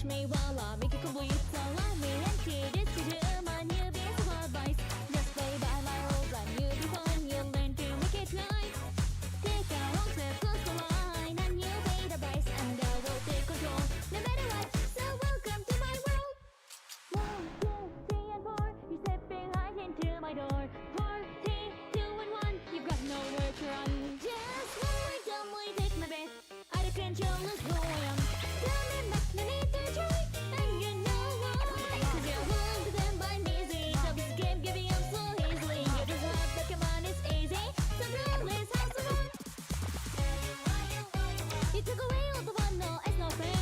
watch me while I make it complete. So allow me and kid it to do my new piece of advice. Just play by my rules and you'll be fine. You'll learn to make it right. Take a long step close the line and you pay the price. And I will take control no matter what. So welcome to my world. 1, 2, 3 and 4. You're stepping right into my door. 4, 3, 2 and 1. You've got nowhere to run. Just one more time, we take my bet. Out of control is who I am. Coming back, no need to try. And you know why. 'Cause you're home to them by me easy. So this game giving up so easily. You just have to come on, it's easy. So now let's have some fun. You took away all the fun, no, it's not fair.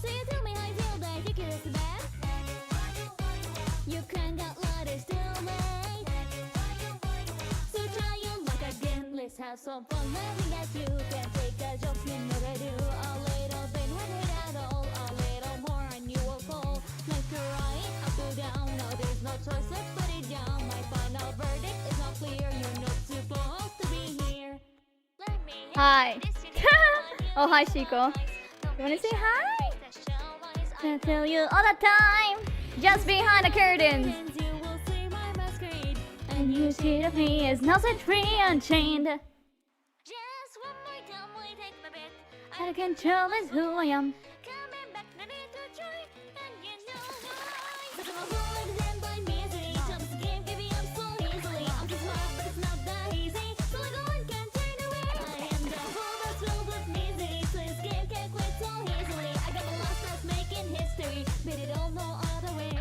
So you tell me how you feel that you kiss the bad. You can't get light, it's too late. So try your luck again, let's have some fun. Laughing at you, can take a joke, you know they do. A little bit, one hit at all. A little more and you will fall. Left to right, up to down. Now there's no choice, let's put it down. My final verdict is not clear. You're not supposed to be here. Let me Hi. introduce you to Oh, hi, Chico. You wanna say hi? I tell you all the time, just behind the curtains. You will see my masquerade. And you see of me is now set free unchained. Just one more time, we take my bet. I can tell is who I am. Coming back, no need to try. And you know why. 'Cause I'm a fool and by me easily. Jumps the game, giving up so easily. I'm too smart, but it's not that easy. So like no one can turn away. I am the fool that's filled with misery. So this game can't quit so easily. I got the last that's making history. But it all no other way.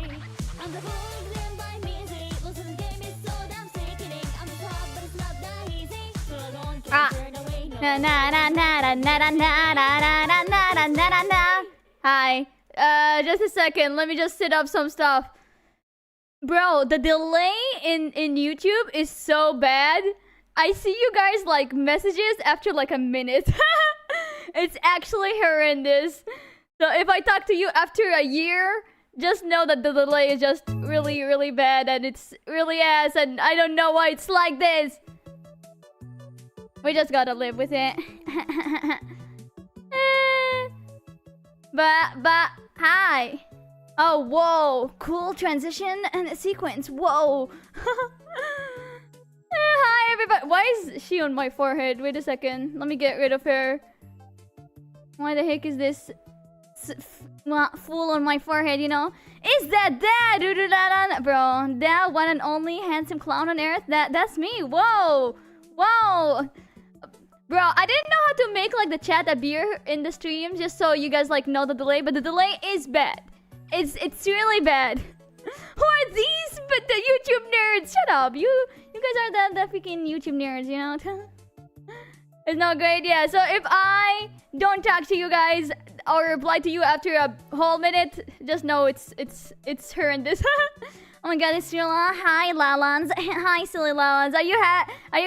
I'm the fool and by me easy. Losing this game is so damn sickening. I'm too smart, but it's not that easy. So like no one can turn away. No. Na na na na na na na na na na na na na na na. Hi. Just a second. Let me just set up some stuff. Bro, the delay in YouTube is so bad. I see you guys like messages after like a minute. It's actually horrendous. So if I talk to you after a year, just know that the delay is just really, really bad and it's really ass and I don't know why it's like this. We just gotta live with it. But, hi. Oh, whoa. Cool transition and sequence. Whoa. Hi, everybody. Why is she on my forehead? Wait a second. Let me get rid of her. Why the heck is this fool on my forehead, you know? Is that rurulalan? Bro, that one and only handsome clown on earth? That's me. Whoa. Whoa. Bro, I didn't know how to make like the chat appear in the stream just so you guys like know the delay, but the delay is bad. It's really bad. Who are these? But the YouTube nerds. Shut up. You guys are the freaking YouTube nerds, you know? It's not great, yeah. So if I don't talk to you guys or reply to you after a whole minute, just know it's horrendous. Oh my god, it's Rila. Hi, Lalans. Hi, silly Lalans. Are you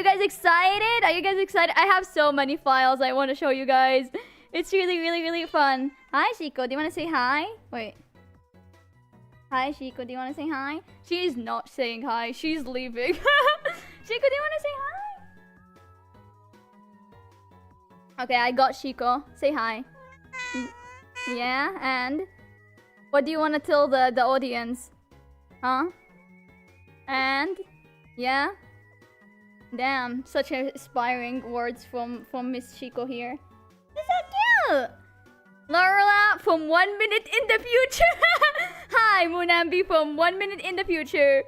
guys excited? Are you guys excited? I have so many files I want to show you guys. It's really, really, really fun. Hi, Chico. Do you want to say hi? Wait. Hi, Chico. Do you want to say hi? She's not saying hi. She's leaving. Chico, do you want to say hi? Okay, I got Chico. Say hi. Yeah, and what do you want to tell the audience? Huh? And yeah, damn, such inspiring words from Miss Chico here. It's so cute. Laura from 1 minute in the future. Hi, Munambi from 1 minute in the future.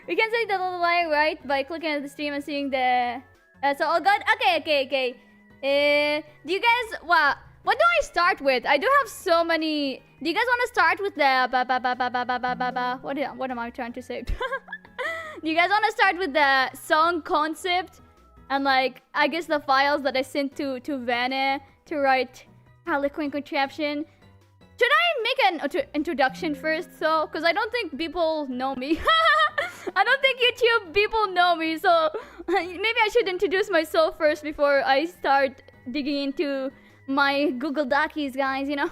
We can say the little line right by clicking at the stream and seeing the. So all good. Okay. Do you guys what do I start with? I do have so many. Do you guys want to start with the what am I trying to say? Do you guys want to start with the song concept and like I guess the files that I sent to Vane to write Harlequin Contraption? Should I make an introduction first though? Because I don't think people know me. I don't think YouTube people know me, so maybe I should introduce myself first before I start digging into my Google Docs, guys, you know.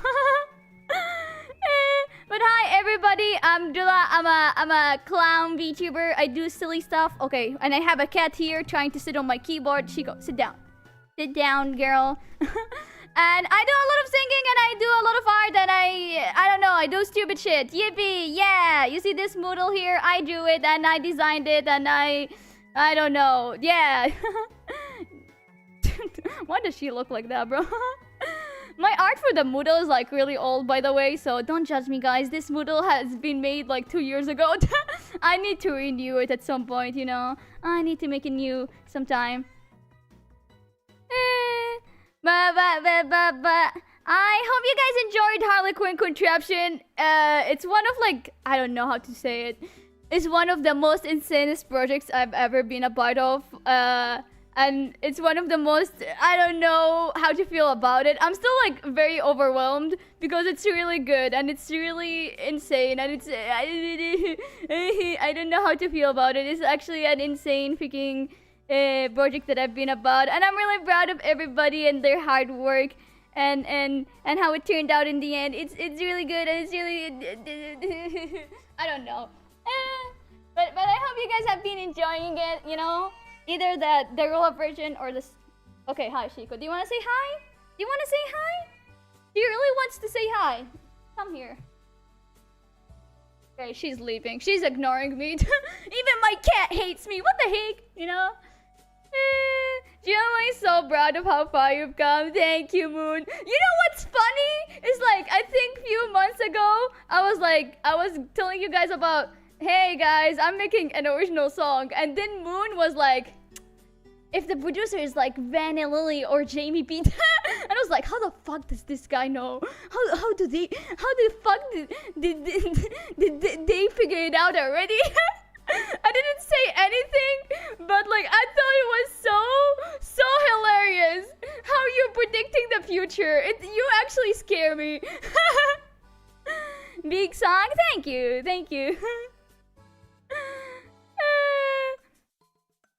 But hi everybody, I'm Dula. I'm a clown VTuber. I do silly stuff. Okay, and I have a cat here trying to sit on my keyboard. Chico, sit down. Sit down, girl. And I do a lot of singing and I do a lot of art and I don't know, I do stupid shit. Yippee, yeah. You see this model here? I drew it and I designed it and I don't know. Yeah. Why does she look like that, bro? My art for the Moodle is like really old, by the way, so don't judge me, guys. This Moodle has been made like 2 years ago. I need to renew it at some point, you know. I need to make it new sometime. But I hope you guys enjoyed Harlequin Contraption. It's one of like, I don't know how to say it. It's one of the most insanest projects I've ever been a part of. And it's one of the most, I don't know how to feel about it. I'm still like very overwhelmed because it's really good and it's really insane and it's I don't know how to feel about it. It's actually an insane freaking project that I've been about, and I'm really proud of everybody and their hard work and how it turned out in the end. It's really good and it's really I don't know. But I hope you guys have been enjoying it, you know? Either the roll-up version or the... Okay, hi, Shiko. Do you want to say hi? Do you want to say hi? She really wants to say hi. Come here. Okay, she's leaving. She's ignoring me. Even my cat hates me. What the heck? You know? I'm so proud of how far you've come. Thank you, Moon. You know what's funny? It's like, I think few months ago, I was telling you guys about, hey guys, I'm making an original song. And then Moon was like, if the producer is like Vane Nezzu or Jamie P. And I was like, how the fuck does this guy know? How the fuck did they figure it out already? I didn't say anything, but like I thought it was so hilarious how you're predicting the future. You actually scare me. Big song, thank you.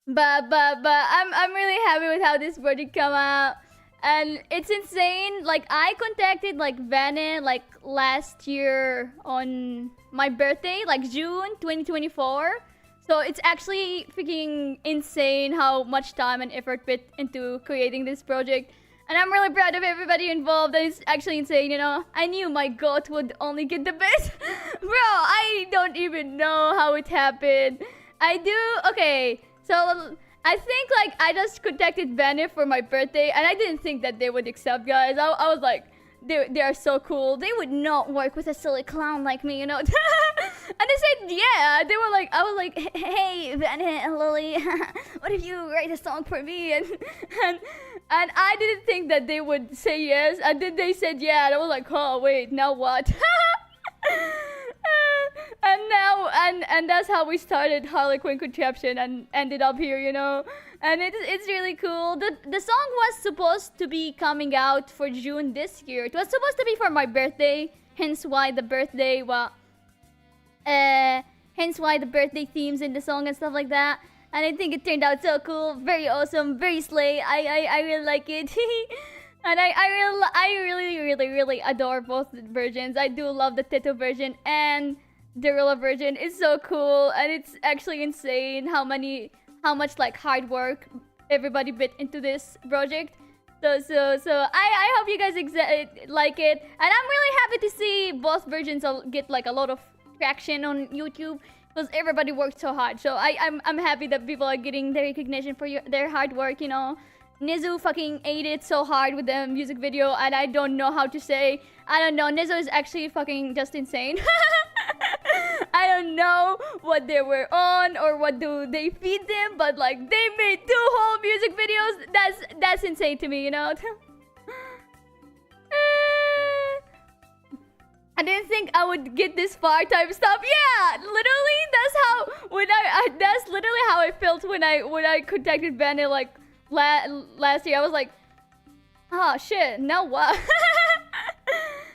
But I'm really happy with how this project come out, and it's insane. Like I contacted like Vane like last year on my birthday, like June 2024. So it's actually freaking insane how much time and effort went into creating this project. And I'm really proud of everybody involved, and it's actually insane, you know? I knew my goat would only get the best. Bro, I don't even know how it happened. Okay, so I think like I just contacted Vane for my birthday, and I didn't think that they would accept, guys. I was like, they are so cool. They would not work with a silly clown like me, you know? And they said, yeah. They were like, I was like, hey, Vane and Lily, what if you write a song for me? And I didn't think that they would say yes. And then they said yeah. And I was like, oh, wait, now what? And that's how we started Harlequin Contraption and ended up here, you know? And it's really cool. The song was supposed to be coming out for June this year. It was supposed to be for my birthday, hence why the birthday themes in the song and stuff like that. And I think it turned out so cool, very awesome, very slay. I really like it. And I really adore both versions. I do love the Teto version and the Rilla version. It's so cool, and it's actually insane how much like hard work everybody put into this project. So I hope you guys like it, and I'm really happy to see both versions get like a lot of traction on YouTube because everybody worked so hard. So I'm happy that people are getting their recognition for their hard work, you know. Nezzu fucking ate it so hard with the music video, and I don't know how to say. I don't know. Nezzu is actually fucking just insane. I don't know what they were on or what do they feed them, but like they made 2 whole music videos. That's insane to me, you know. I didn't think I would get this far type stuff. Yeah, literally that's literally how I felt when I contacted Vane like last year. I was like, oh shit, now what?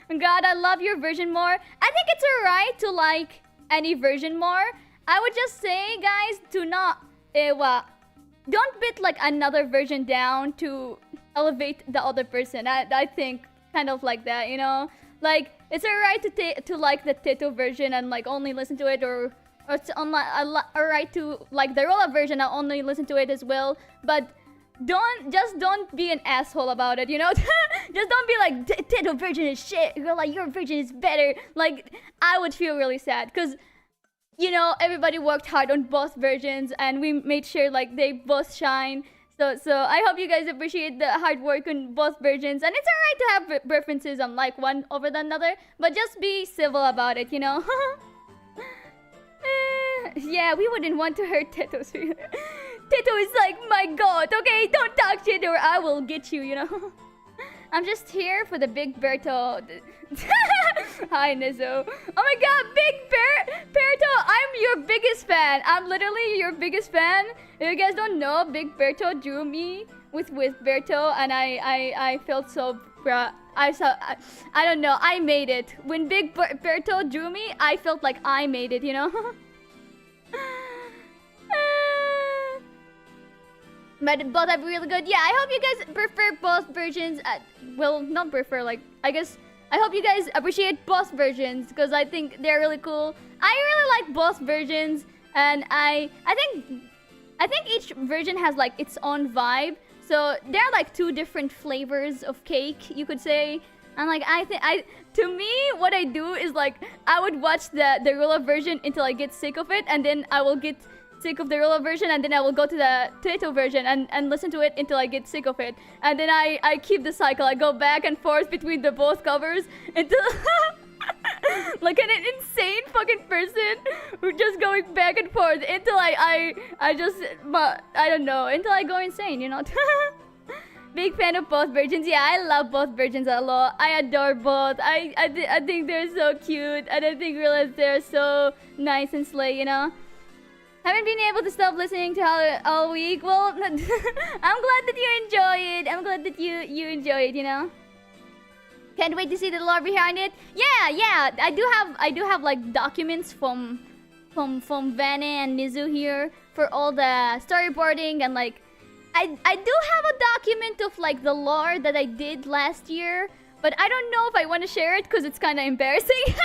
God, I love your version more. I think it's alright to like any version more. I would just say, guys, do not don't bit like another version down to elevate the other person. I think kind of like that, you know. Like it's alright to like the Teto version and like only listen to it, or it's alright to like the roll-up version and only listen to it as well. But don't be an asshole about it, you know? Just don't be like, Tito virgin is shit. You're like, your virgin is better. Like, I would feel really sad, because, you know, everybody worked hard on both versions, and we made sure like they both shine. So I hope you guys appreciate the hard work on both versions, and it's alright to have preferences on like one over the another, but just be civil about it, you know? Yeah, we wouldn't want to hurt Tito's feelings. Tito is like my god, okay? Don't talk shit or I will get you, you know? I'm just here for the Big Berto. Hi, Nezzu. Oh my god, Big Berto, I'm your biggest fan. I'm literally your biggest fan. If you guys don't know, Big Berto drew me with Berto, and I felt so proud. I don't know, I made it. When Big Berto drew me, I felt like I made it, you know? But both are really good. Yeah, I hope you guys prefer both versions. Well, not prefer, like, I guess I hope you guys appreciate both versions, because I think they're really cool. I really like both versions, and I think each version has like its own vibe. So there are like two different flavors of cake, you could say. And like to me, what I do is like I would watch the Rula version until I get sick of it, and then I will get sick of the Rula version, and then I will go to the Tato version and listen to it until I get sick of it. And then I keep the cycle. I go back and forth between the both covers until like an insane fucking person who's just going back and forth until I don't know, until I go insane, you know? Big fan of both versions. Yeah, I love both versions a lot. I adore both. I think they're so cute, and I think they're so nice and slay, you know? Haven't been able to stop listening to all week. Well, I'm glad that you enjoy it. I'm glad that you enjoy it, you know? Can't wait to see the lore behind it. Yeah. I do have like documents from Vane and Nezzu here for all the storyboarding, and like I do have a document of like the lore that I did last year, but I don't know if I want to share it because it's kind of embarrassing.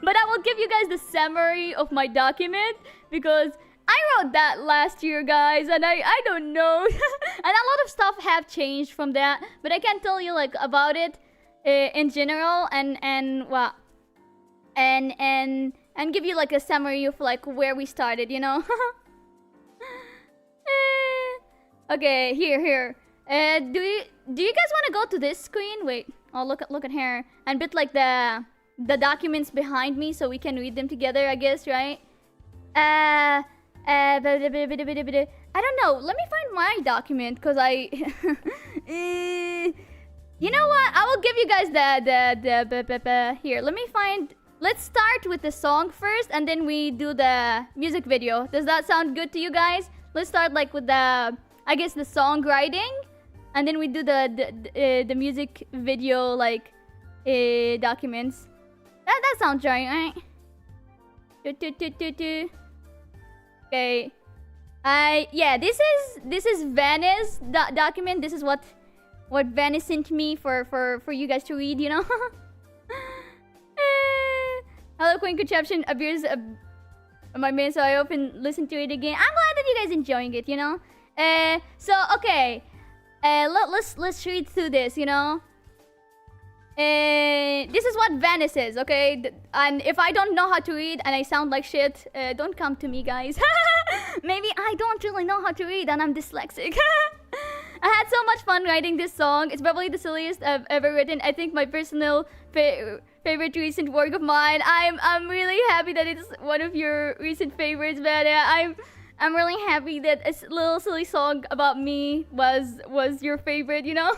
But I will give you guys the summary of my document, because I wrote that last year, guys, and I don't know. And a lot of stuff have changed from that, but I can't tell you like about it in general, and give you like a summary of like where we started, you know? Okay, here. Do you guys want to go to this screen? Wait. Oh, look at here, and put like the documents behind me so we can read them together, I guess, right? I don't know. Let me find my document, because I you know what? I will give you guys the here. Let me find. Let's start with the song first, and then we do the music video. Does that sound good to you guys? Let's start like with the, I guess, the songwriting, and then we do the music video like documents. That sounds right? Okay. Yeah, this is Vane's document. This is what Vane sent me for you guys to read, you know? Harlequin Contraption appears on my main, so I often listen to it again. I'm glad that you guys enjoying it, you know? So okay. Let's read through this, you know? This is what Vane says, okay? And if I don't know how to read and I sound like shit, don't come to me, guys. Maybe I don't really know how to read and I'm dyslexic. I had so much fun writing this song. It's probably the silliest I've ever written. I think my personal favorite recent work of mine. I'm really happy that it's one of your recent favorites, Vane. I'm really happy that a little silly song about me was your favorite, you know?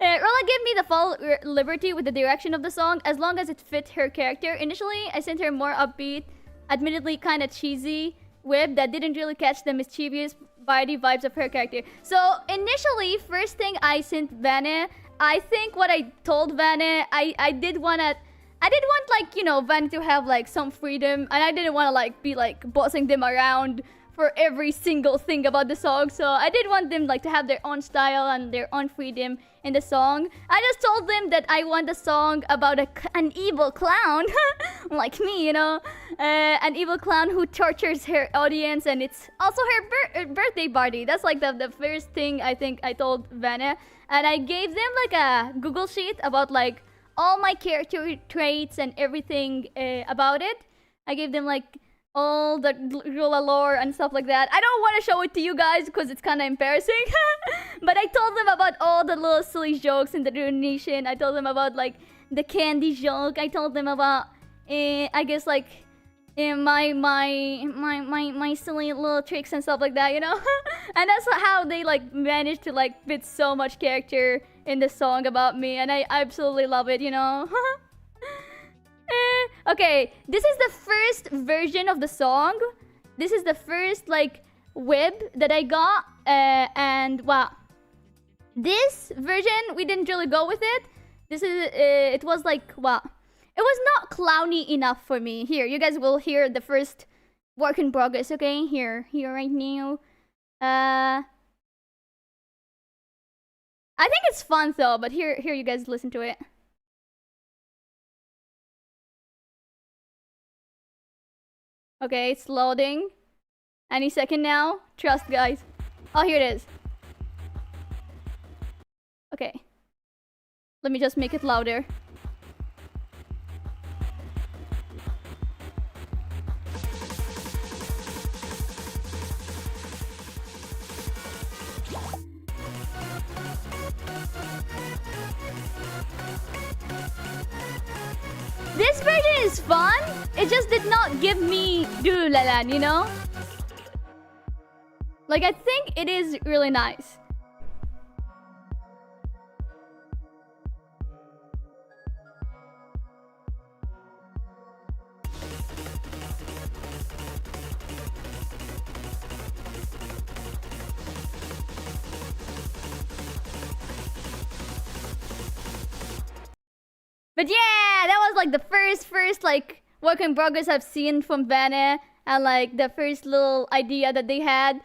Rula gave me the full liberty with the direction of the song, as long as it fit her character. Initially, I sent her more upbeat, admittedly kind of cheesy whip that didn't really catch the mischievous, bitey vibes of her character. So initially, first thing I sent Vane, I think what I told Vane, I did want like, you know, Vane to have like some freedom, and I didn't want to like be like bossing them around for every single thing about the song. So I did want them like to have their own style and their own freedom in the song. I just told them that I want a song about an evil clown, like me, you know, an evil clown who tortures her audience, and it's also her birthday party. That's like the first thing I think I told Vane, and I gave them like a Google sheet about like all my character traits and everything about it. I gave them like all the Rula lore and stuff like that. I don't want to show it to you guys because it's kind of embarrassing. But I told them about all the little silly jokes in the Rune Nation. I told them about like the candy joke. I told them about, I guess like my silly little tricks and stuff like that, you know. And that's how they like managed to like fit so much character in the song about me, and I absolutely love it, you know. Okay, this is the first version of the song. This is the first like web that I got, and wow, this version we didn't really go with it. This is it was like wow, it was not clowny enough for me. Here, you guys will hear the first work in progress. Okay, here right now. I think it's fun though, but here you guys listen to it. Okay, it's loading. Any second now. Trust, guys. Oh, here it is. Okay. Let me just make it louder. This version is fun. It just did not give me rurulalan, you know? Like, I think it is really nice. But yeah, that was like the first like work in progress I've seen from Vane, and like the first little idea that they had.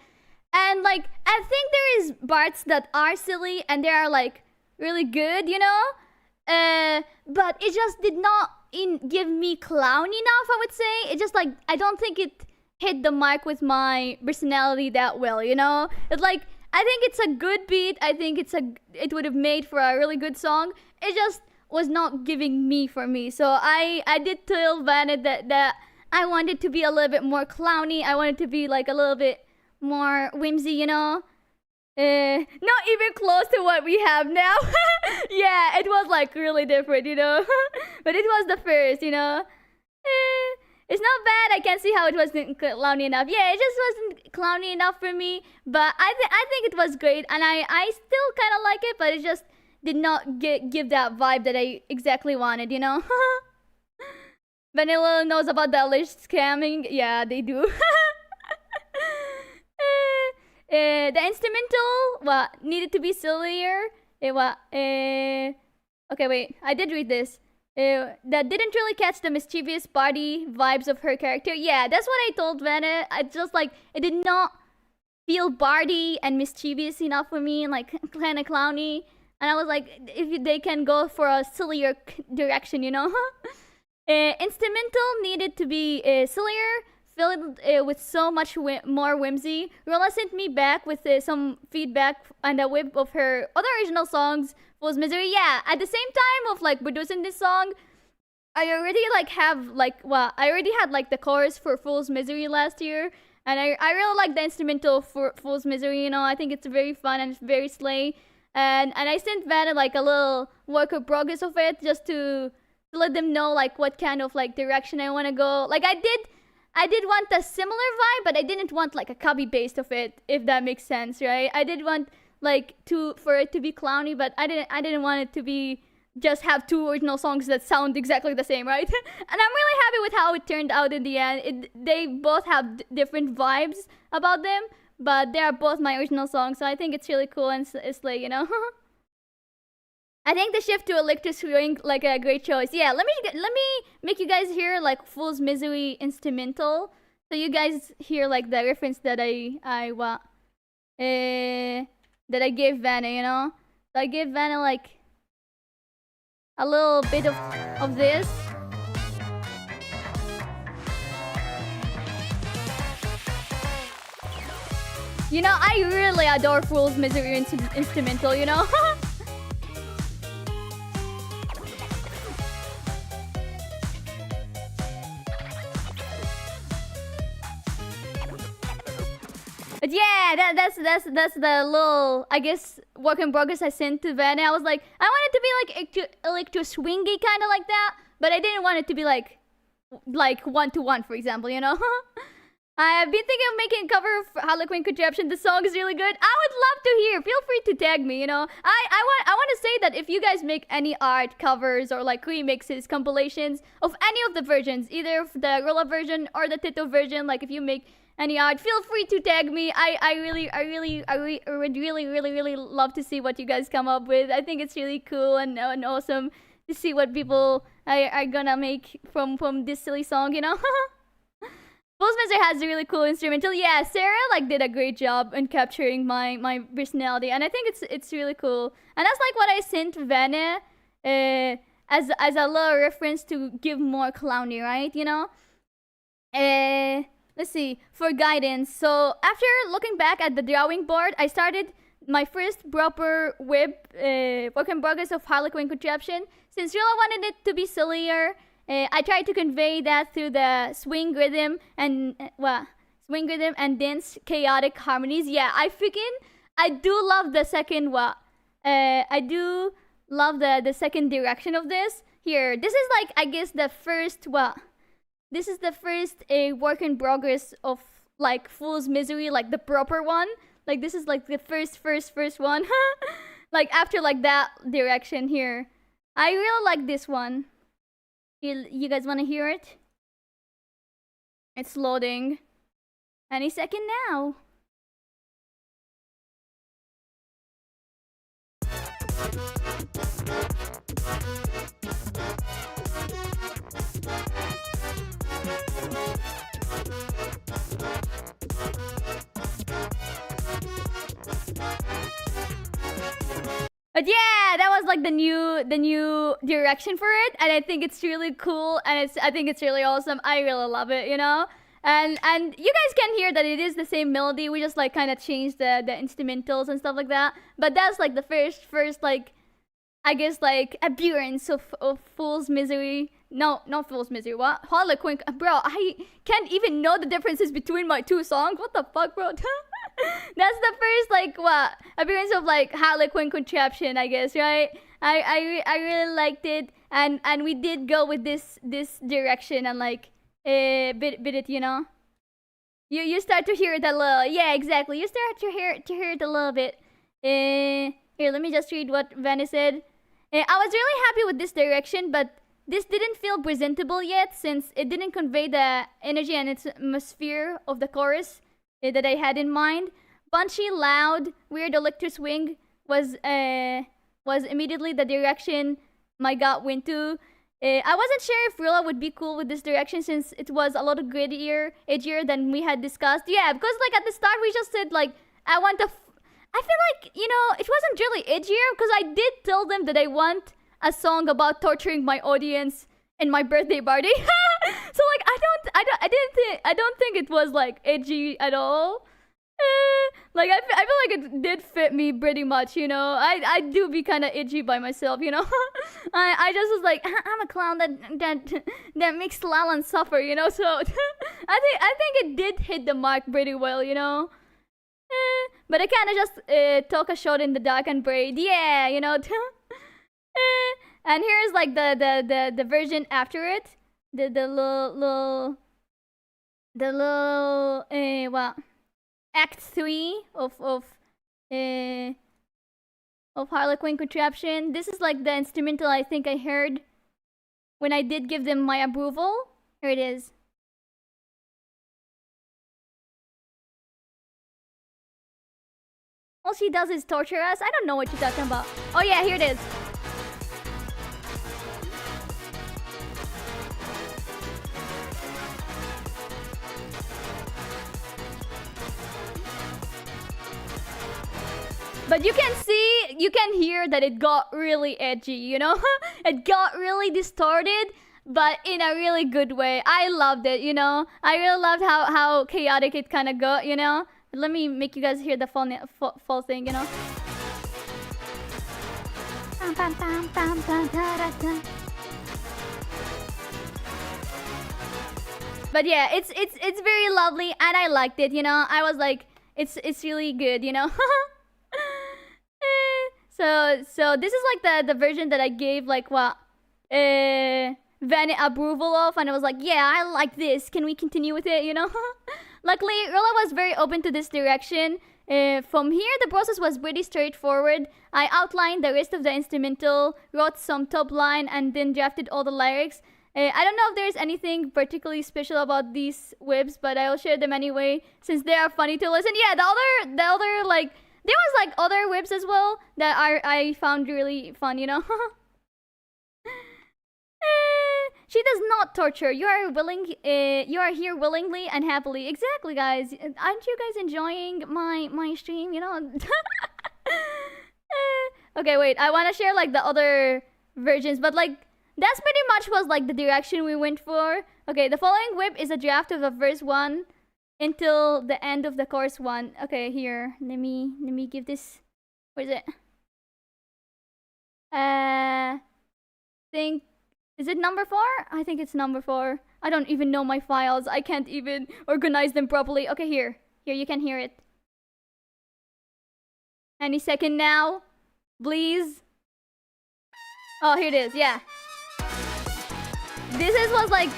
And like I think there is parts that are silly and they are like really good, you know? But it just did not give me clown enough, I would say. It just like I don't think it hit the mark with my personality that well, you know? It's like I think it's a good beat. I think it would have made for a really good song. It just was not giving me for me. So I did tell Vane that I wanted to be a little bit more clowny. I wanted to be like a little bit more whimsy, you know? Not even close to what we have now. Yeah, it was like really different, you know? But it was the first, you know? It's not bad. I can see how it wasn't clowny enough. Yeah, it just wasn't clowny enough for me. But I think it was great. And I still kind of like it, but it just did not give that vibe that I exactly wanted, you know? Vanilla knows about the alleged scamming. Yeah, they do. The instrumental needed to be sillier. Okay, wait. I did read this. That didn't really catch the mischievous body vibes of her character. Yeah, that's what I told Vane. I just like it did not feel bardy and mischievous enough for me, like kind of clowny. And I was like, if they can go for a sillier direction, you know? Instrumental needed to be sillier, filled with so much more whimsy. Rola sent me back with some feedback and a whip of her other original songs, Fool's Misery. Yeah, at the same time of like producing this song, I already like have like, I already had like the chorus for Fool's Misery last year. And I really like the instrumental for Fool's Misery, you know? I think it's very fun and it's very slay. And I sent Vane like a little work of progress of it just to let them know like what kind of like direction I want to go. Like I did want a similar vibe, but I didn't want like a copy paste of it, if that makes sense, right? I did want like for it to be clowny, but I didn't want it to be just have two original songs that sound exactly the same, right? And I'm really happy with how it turned out in the end. They both have different vibes about them. But they are both my original songs, so I think it's really cool and it's like, you know. I think the shift to electric string like a great choice. Yeah, let me make you guys hear like Fool's Misery instrumental So you guys hear like the reference that that I gave Vanna, you know? So I gave Vanna like a little bit of this. You know, I really adore Fool's Misery instrumental, you know? But yeah, that's the little, I guess, work in progress I sent to Vanna. I was like, I want it to be like electro swingy kind of like that, but I didn't want it to be like 1-to-1, for example, you know? I've been thinking of making a cover of Harlequin Contraption. The song is really good. I would love to hear. Feel free to tag me, you know. I want to say that if you guys make any art covers or like remixes, compilations of any of the versions, either the Rolla version or the Tito version, like if you make any art, feel free to tag me. I would really love to see what you guys come up with. I think it's really cool and awesome to see what people are gonna make from this silly song, you know. Postmaster has a really cool instrumental. Yeah, Sarah like did a great job in capturing my personality, and I think it's really cool. And that's like what I sent Vanna as a little reference to give more clowny, right? You know. Let's see, for guidance. So after looking back at the drawing board, I started my first proper work in progress of Harlequin Contraption. Since Rilla wanted it to be sillier, I tried to convey that through the swing rhythm and dense chaotic harmonies. Yeah, I do love the second I do love the second direction of this. Here, this is like, I guess, the first this is the first work in progress of like Fool's Misery, like the proper one. Like this is like the first one. Like after like that direction here. I really like this one. You guys want to hear it? It's loading. Any second now. But yeah, that was like the new direction for it, and I think it's really cool, and I think it's really awesome. I really love it, you know. And you guys can hear that it is the same melody. We just like kind of changed the instrumentals and stuff like that. But that's like the first like, I guess, like appearance of Fool's Misery. No, not Fool's Misery. What? Harlequin. Bro, I can't even know the differences between my two songs. What the fuck, bro? That's the first like appearance of like Harlequin Contraption, I guess, right? I really liked it, and we did go with this direction and like bit it, you know. You start to hear it a little. Yeah, exactly. You start to hear it a little bit. Here, let me just read what Vanna said. I was really happy with this direction, but this didn't feel presentable yet since it didn't convey the energy and its atmosphere of the chorus that I had in mind. Punchy, loud, weird electro swing was immediately the direction my gut went to. I wasn't sure if Rilla would be cool with this direction since it was a lot grittier, edgier than we had discussed. Yeah, because like at the start we just said like I want I feel like, you know, it wasn't really edgier because I did tell them that I want a song about torturing my audience in my birthday party. So like I don't think it was like edgy at all. Like I feel like it did fit me pretty much, you know. I do be kind of edgy by myself, you know. I just was like, I'm a clown that makes Lalan suffer, you know. So I think it did hit the mark pretty well, you know. But I kind of just took a shot in the dark and prayed, yeah, you know. And here's like the version after it, the little Act 3 of Harlequin Contraption. This is like the instrumental I think I heard when I did give them my approval. Here it is. All she does is torture us? I don't know what you're talking about. Oh yeah, here it is. But you can hear that it got really edgy, you know? It got really distorted, but in a really good way. I loved it, you know? I really loved how chaotic it kind of got, you know? Let me make you guys hear the full thing, you know? But yeah, it's very lovely, and I liked it, you know? I was like, it's really good, you know? So this is like the version that I gave like what Vane approval of, and I was like, yeah, I like this. Can we continue with it, you know? Luckily, Rula was very open to this direction. From here, the process was pretty straightforward. I outlined the rest of the instrumental, wrote some top line, and then drafted all the lyrics. I don't know if there's anything particularly special about these whips, but I'll share them anyway, since they are funny to listen. Yeah, the other like, there was like other whips as well that I found really fun, you know? She does not torture. You are here willingly and happily. Exactly, guys. Aren't you guys enjoying my stream, you know? Okay, wait. I want to share like the other versions, but like that's pretty much was like the direction we went for. Okay, the following whip is a draft of the verse 1 until the end of the chorus 1. Okay, here. Let me give this. Where is it? Think. Is it number 4? I think it's number 4. I don't even know my files. I can't even organize them properly. Okay, here. Here, you can hear it. Any second now. Please. Oh, here it is. Yeah. This was like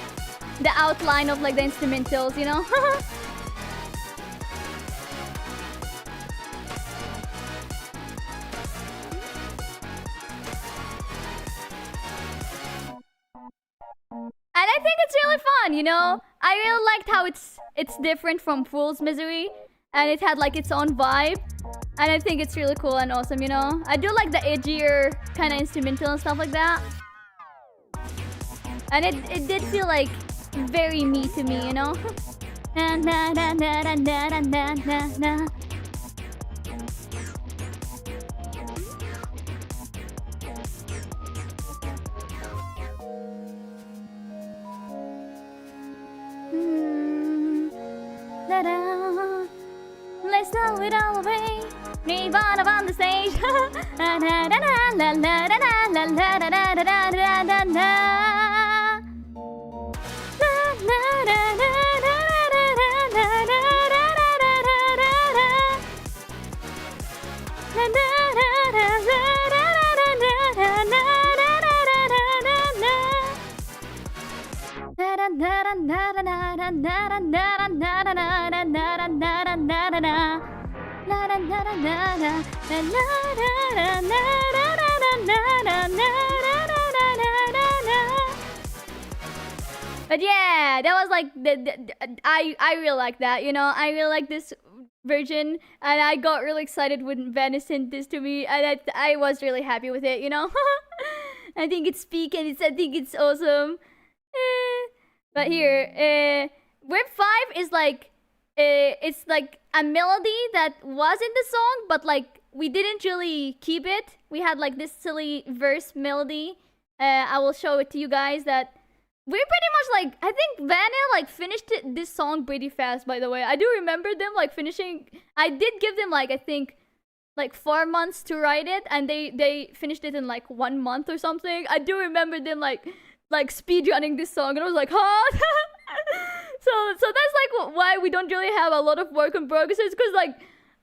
the outline of like the instrumentals, you know? And I think it's really fun, you know? I really liked how it's different from Fool's Misery, and it had like its own vibe. And I think it's really cool and awesome, you know? I do like the edgier kind of instrumental and stuff like that. And it did feel like very me to me, you know? Na na na na na na na na na. Let's throw it all away. Nirvana on the stage. La la la la la la la la la la la la la la la. But yeah, that was like I really like that, you know. I really like this version, and I got really excited when Vane sent this to me, and I was really happy with it, you know. I think it's peak, and I think it's awesome. But here, whip 5 is like it's like a melody that was in the song, but like we didn't really keep it. We had like this silly verse melody. I will show it to you guys. That we pretty much like, I think Vane like finished this song pretty fast, by the way. I do remember them like finishing. I did give them like, I think like 4 months to write it, and they finished it in like 1 month or something. I do remember them like speed running this song, and I was like, huh? so that's like why we don't really have a lot of work in progresses, because like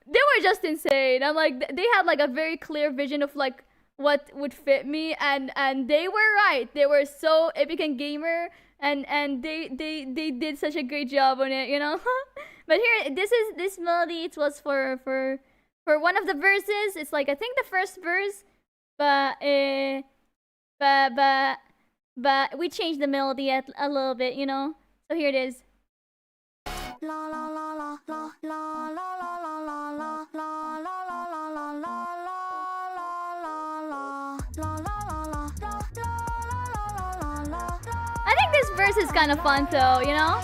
they were just insane, and like they had like a very clear vision of like what would fit me, and they were right. They were so epic and gamer, and they did such a great job on it, you know. But here, this melody, it was for one of the verses. It's like, I think the first verse, but we changed the melody a little bit, you know. So here it is. I think this verse is kind of fun though, you know?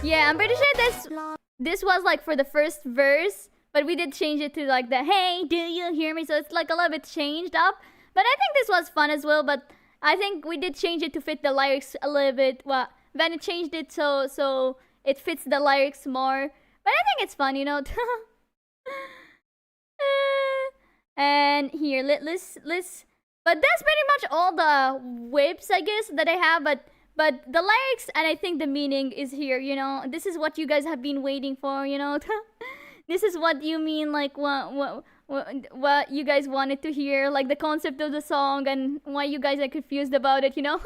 Yeah, I'm pretty sure this was like for the first verse, but we did change it to like the "Hey, do you hear me?" So it's like a little bit changed up. But I think this was fun as well. But I think we did change it to fit the lyrics a little bit. Well, Vane changed it so it fits the lyrics more. But I think it's fun, you know. And here, let's. But that's pretty much all the whips, I guess, that I have. But the lyrics and I think the meaning is here, you know. This is what you guys have been waiting for, you know. This is what you mean, like what you guys wanted to hear, like the concept of the song and why you guys are confused about it, you know.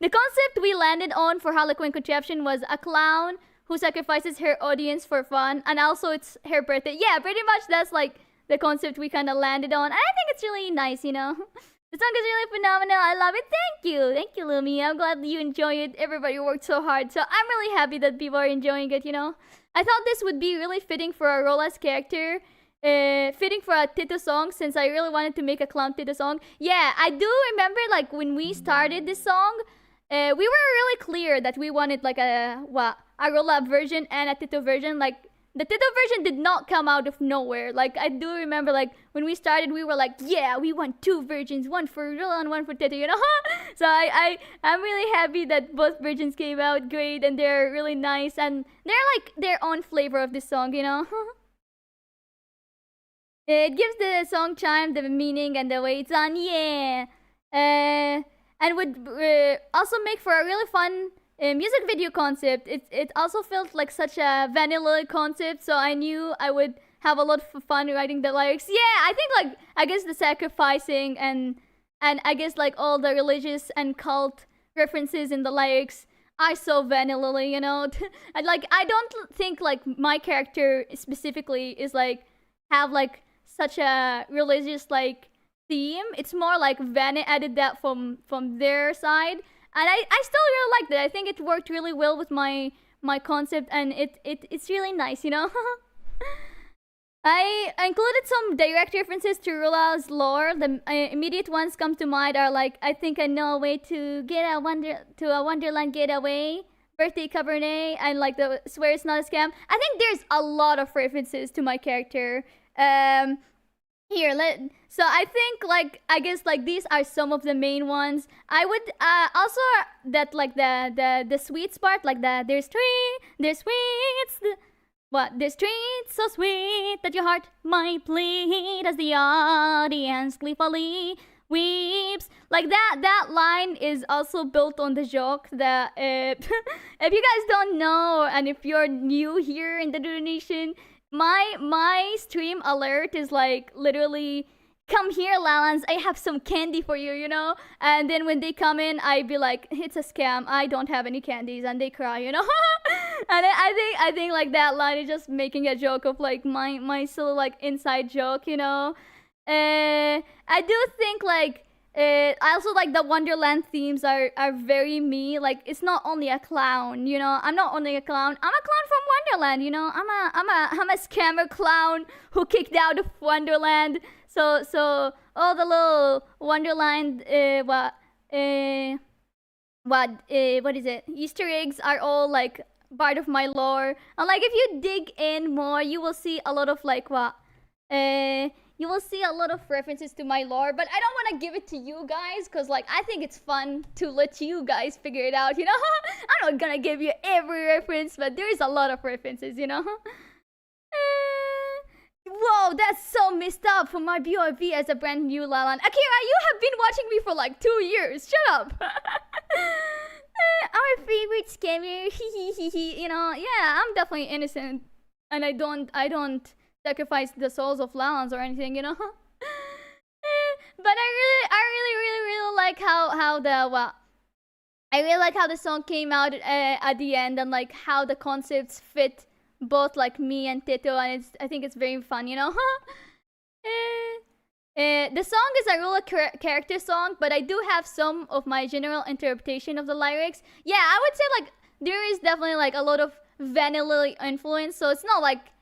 The concept we landed on for Harlequin Contraption was a clown who sacrifices her audience for fun, and also it's her birthday. Yeah, pretty much that's like the concept we kind of landed on, and I think it's really nice, you know. The song is really phenomenal. I love it. Thank you, Lumi. I'm glad you enjoy it. Everybody worked so hard, so I'm really happy that people are enjoying it, you know. I thought this would be really fitting for a Rola's character, fitting for a Tito song, since I really wanted to make a clown Tito song. Yeah, I do remember like when we started this song, we were really clear that we wanted like a Rola version and a Tito version. Like the Tito version did not come out of nowhere. Like I do remember like when we started, we were like, yeah, we want two versions, one for Rola and one for Tito, you know. So I'm really happy that both versions came out great and they're really nice and they're like their own flavor of this song, you know. It gives the song chime, the meaning, and the way it's on, yeah. And would also make for a really fun music video concept. It also felt like such a vanilla concept, so I knew I would have a lot of fun writing the lyrics. Yeah, I think like I guess the sacrificing and I guess like all the religious and cult references in the lyrics are so vanilla, you know. And like I don't think like my character specifically is like have like such a religious like theme. It's more like Vane added that from their side. And I still really liked it. I think it worked really well with my concept, and it's really nice, you know. I included some direct references to Rula's lore. The immediate ones come to mind are like, I think I know a way to get a Wonderland getaway, birthday Cabernet, and like the swear it's not a scam. I think there's a lot of references to my character. So I think like I guess like these are some of the main ones. I would also that like the sweets part, like there's sweets, there's treats so sweet that your heart might bleed as the audience gleefully weeps. Like that line is also built on the joke that if you guys don't know and if you're new here in the donation, my stream alert is like literally, come here, Lalans, I have some candy for you, you know? And then when they come in, I be like, it's a scam, I don't have any candies, and they cry, you know? And I think like that line is just making a joke of like my silly like inside joke, you know? I do think like I also like the Wonderland themes are very me. Like it's not only a clown, you know. I'm not only a clown. I'm a clown from Wonderland, you know. I'm a scammer clown who kicked out of Wonderland. So all the little Wonderland what is it? Easter eggs are all like part of my lore. And like if you dig in more, you will see a lot of like you will see a lot of references to my lore, but I don't want to give it to you guys because like I think it's fun to let you guys figure it out, you know. I'm not gonna give you every reference, but there is a lot of references, you know. Whoa, that's so messed up for my BOV as a brand new Lalan. Akira, you have been watching me for like 2 years. Shut up. Our favorite scammer. You know, yeah, I'm definitely innocent, and I don't sacrifice the souls of Lalans or anything, you know. But I really like I really like how the song came out at the end, and like how the concepts fit both like me and Tito, and I think it's very fun, you know. The song is a Rula character song, but I do have some of my general interpretation of the lyrics. Yeah, I would say like there is definitely like a lot of vanilla influence, so it's not like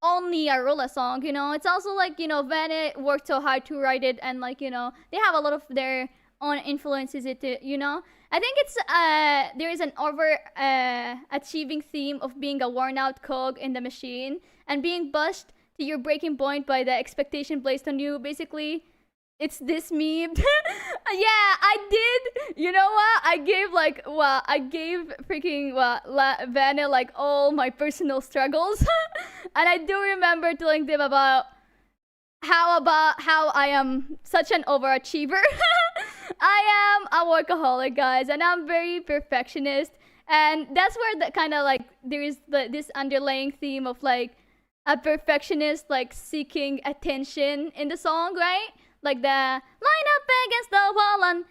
only a Rula song, you know. It's also like, you know, Vane worked so hard to write it, and like, you know, they have a lot of their own influences it, you know. I think it's there is an over achieving theme of being a worn out cog in the machine and being pushed to your breaking point by the expectation placed on you. Basically, it's this meme. Yeah, I did. You know what? I gave freaking Vanna like all my personal struggles, and I do remember telling them about how I am such an overachiever. I am a workaholic, guys, and I'm very perfectionist, and that's where the kind of like there is this underlying theme of like a perfectionist like seeking attention in the song, right? Like the line up against the wall and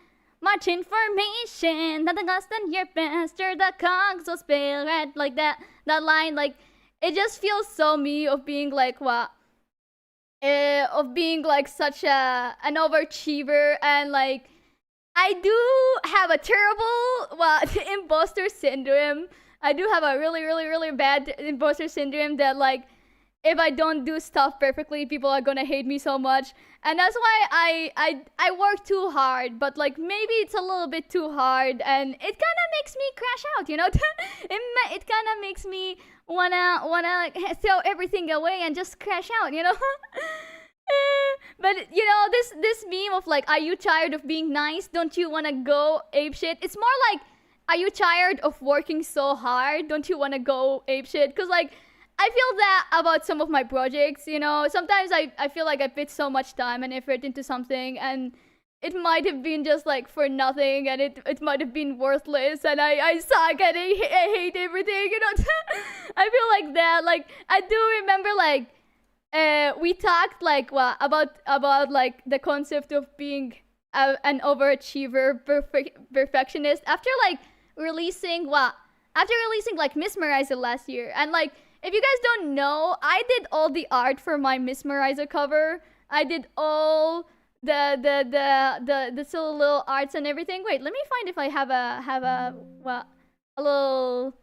much information, nothing less than your best, you're the cogs will spill red, like that line, like it just feels so me of being like of being like such an overachiever, and like I do have a terrible imposter syndrome. I do have a really bad imposter syndrome that like if I don't do stuff perfectly, people are gonna hate me so much, and that's why I work too hard. But like maybe it's a little bit too hard, and it kind of makes me crash out, you know. It kind of makes me wanna throw everything away and just crash out, you know. But you know, this meme of like, are you tired of being nice? Don't you wanna go apeshit? It's more like, are you tired of working so hard? Don't you wanna go apeshit? Cause like, I feel that about some of my projects, you know. Sometimes I feel like I put so much time and effort into something, and it might have been just like for nothing, and it might have been worthless, and I suck, and I hate everything, you know. I feel like that. Like, I do remember like we talked like about like the concept of being an overachiever perfectionist after releasing like Mesmerizer last year. And like, if you guys don't know, I did all the art for my Mesmerizer cover. I did all the silly little arts and everything. Wait, let me find if I have a little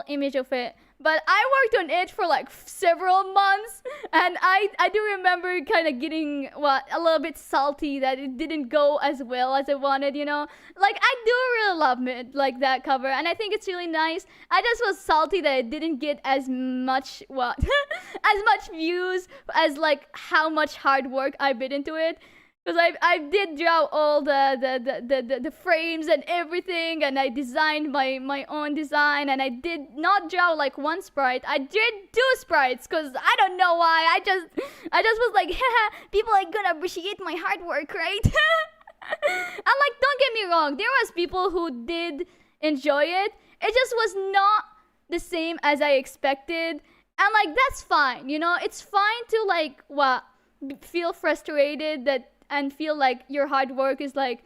image of it. But I worked on it for like several months, and I do remember kind of getting a little bit salty that it didn't go as well as I wanted, you know. Like, I do really love it, like that cover, and I think it's really nice. I just was salty that it didn't get as much as much views as like how much hard work I put into it. Because I did draw all the frames and everything, and I designed my own design, and I did not draw like one sprite. I did 2 sprites, because I don't know why. I just was like, haha, people are gonna appreciate my hard work, right? And like, don't get me wrong, there was people who did enjoy it. It just was not the same as I expected. And like, that's fine, you know? It's fine to like, feel frustrated and feel like your hard work is like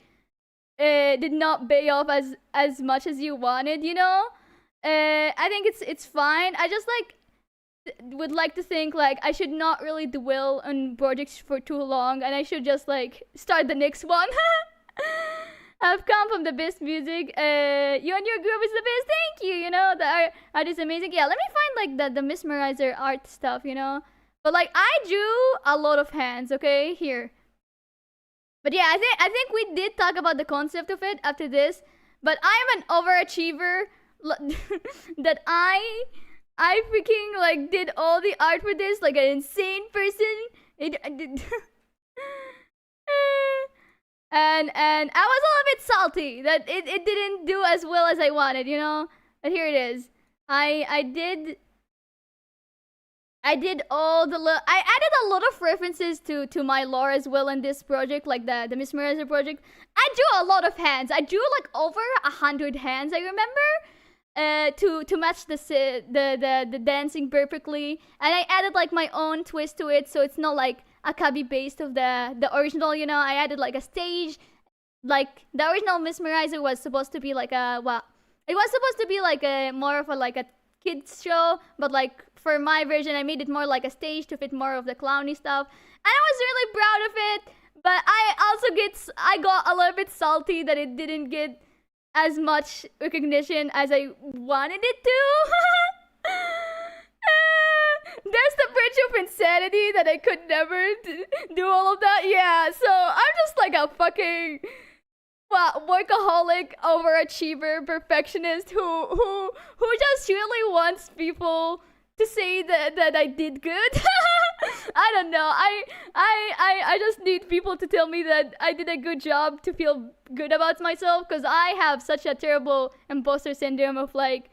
did not pay off as much as you wanted, you know. I think it's fine. I just like would like to think like I should not really dwell on projects for too long, and I should just like start the next one. I've come from the best music. You and your group is the best. Thank you. You know, the art is amazing. Yeah, let me find like the Mesmerizer art stuff, you know. But like, I drew a lot of hands. Okay, here. But yeah, I think we did talk about the concept of it after this. But I'm an overachiever that I freaking like did all the art for this like an insane person. And I was a little bit salty that it didn't do as well as I wanted, you know. But here it is. I did all the I added a lot of references to my lore as well in this project, like the Mesmerizer project. I drew a lot of hands. I drew like over 100 hands, I remember, to match the dancing perfectly. And I added like my own twist to it, so it's not like a copy paste of the original, you know. I added like a stage. Like, the original Mesmerizer was supposed to be like it was supposed to be like a more of a kids show, but like for my version I made it more like a stage to fit more of the clowny stuff, and I was really proud of it. But I got a little bit salty that it didn't get as much recognition as I wanted it to. There's the verge of insanity that I could never do all of that. Yeah, so I'm just like a fucking workaholic, overachiever, perfectionist who just really wants people to say that I did good. I don't know. I just need people to tell me that I did a good job to feel good about myself, because I have such a terrible imposter syndrome of like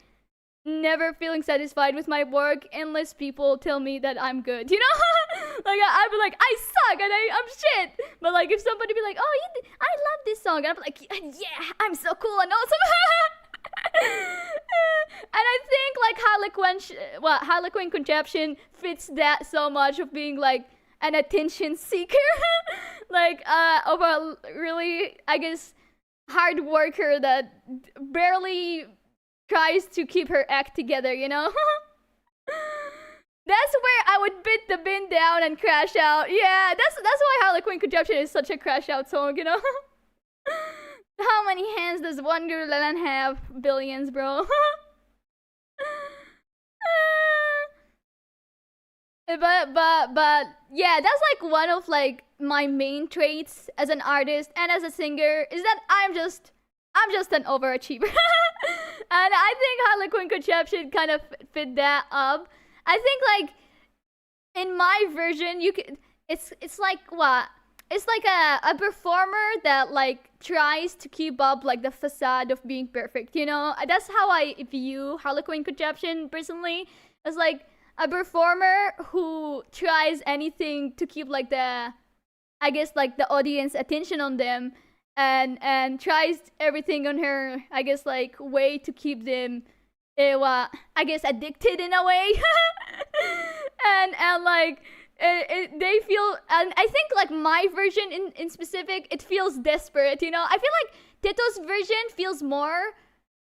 never feeling satisfied with my work unless people tell me that I'm good, you know? Like I'd be like, I suck and I'm shit. But like if somebody be like, oh, I love this song, and I'm like, yeah, I'm so cool and awesome. And I think like Harlequin Contraption fits that so much of being like an attention seeker, like of a really, I guess, hard worker that barely tries to keep her act together, you know? That's where I would beat the bin down and crash out. Yeah, that's why Harlequin Contraption is such a crash out song, you know? How many hands does one rurulalan have? Billions, bro. But yeah, that's like one of like my main traits as an artist and as a singer, is that I'm just an overachiever. And I think Harlequin Contraption kind of fit that up. I think like in my version, you could, it's like what? It's like a performer that like tries to keep up like the facade of being perfect, you know? That's how I view Harlequin Contraption personally. It's like a performer who tries anything to keep like the, I guess, like the audience attention on them, and tries everything on her, I guess, like way to keep them I guess addicted in a way. and like they feel, and I think like my version in specific, it feels desperate, you know? I feel like Teto's version feels more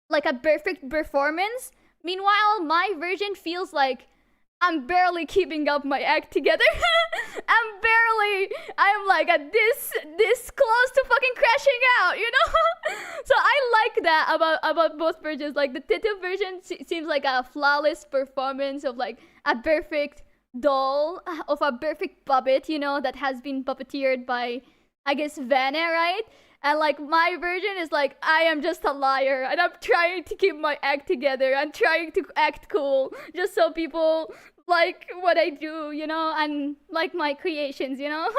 like a perfect performance. Meanwhile, my version feels like I'm barely keeping up my act together. I'm like at this close to fucking crashing out, you know? So I like that about both versions. Like the Teto version seems like a flawless performance of like a perfect doll, of a perfect puppet, you know, that has been puppeteered by, I guess, Vane, right? And like my version is like, I am just a liar and I'm trying to keep my act together. I'm trying to act cool just so people like what I do, you know, and like my creations, you know.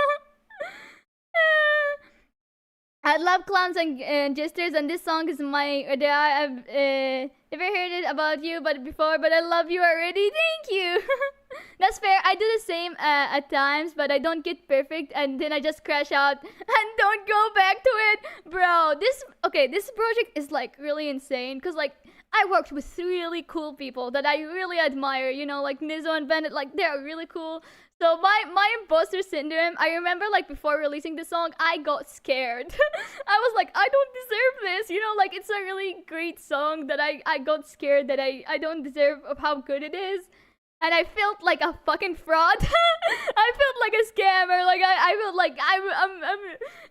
I love clowns and jesters, and this song is my, I've never heard it about you but before, but I love you already. Thank you. That's fair. I do the same at times, but I don't get perfect, and then I just crash out and don't go back to it. Bro, this project is like really insane, because like I worked with really cool people that I really admire, you know, like Nezzu and Bennett, like they're really cool. So my imposter syndrome, I remember like before releasing the song, I got scared. I was like, I don't deserve this, you know, like it's a really great song that I got scared that I don't deserve of how good it is. And I felt like a fucking fraud. I felt like a scammer. Like I felt like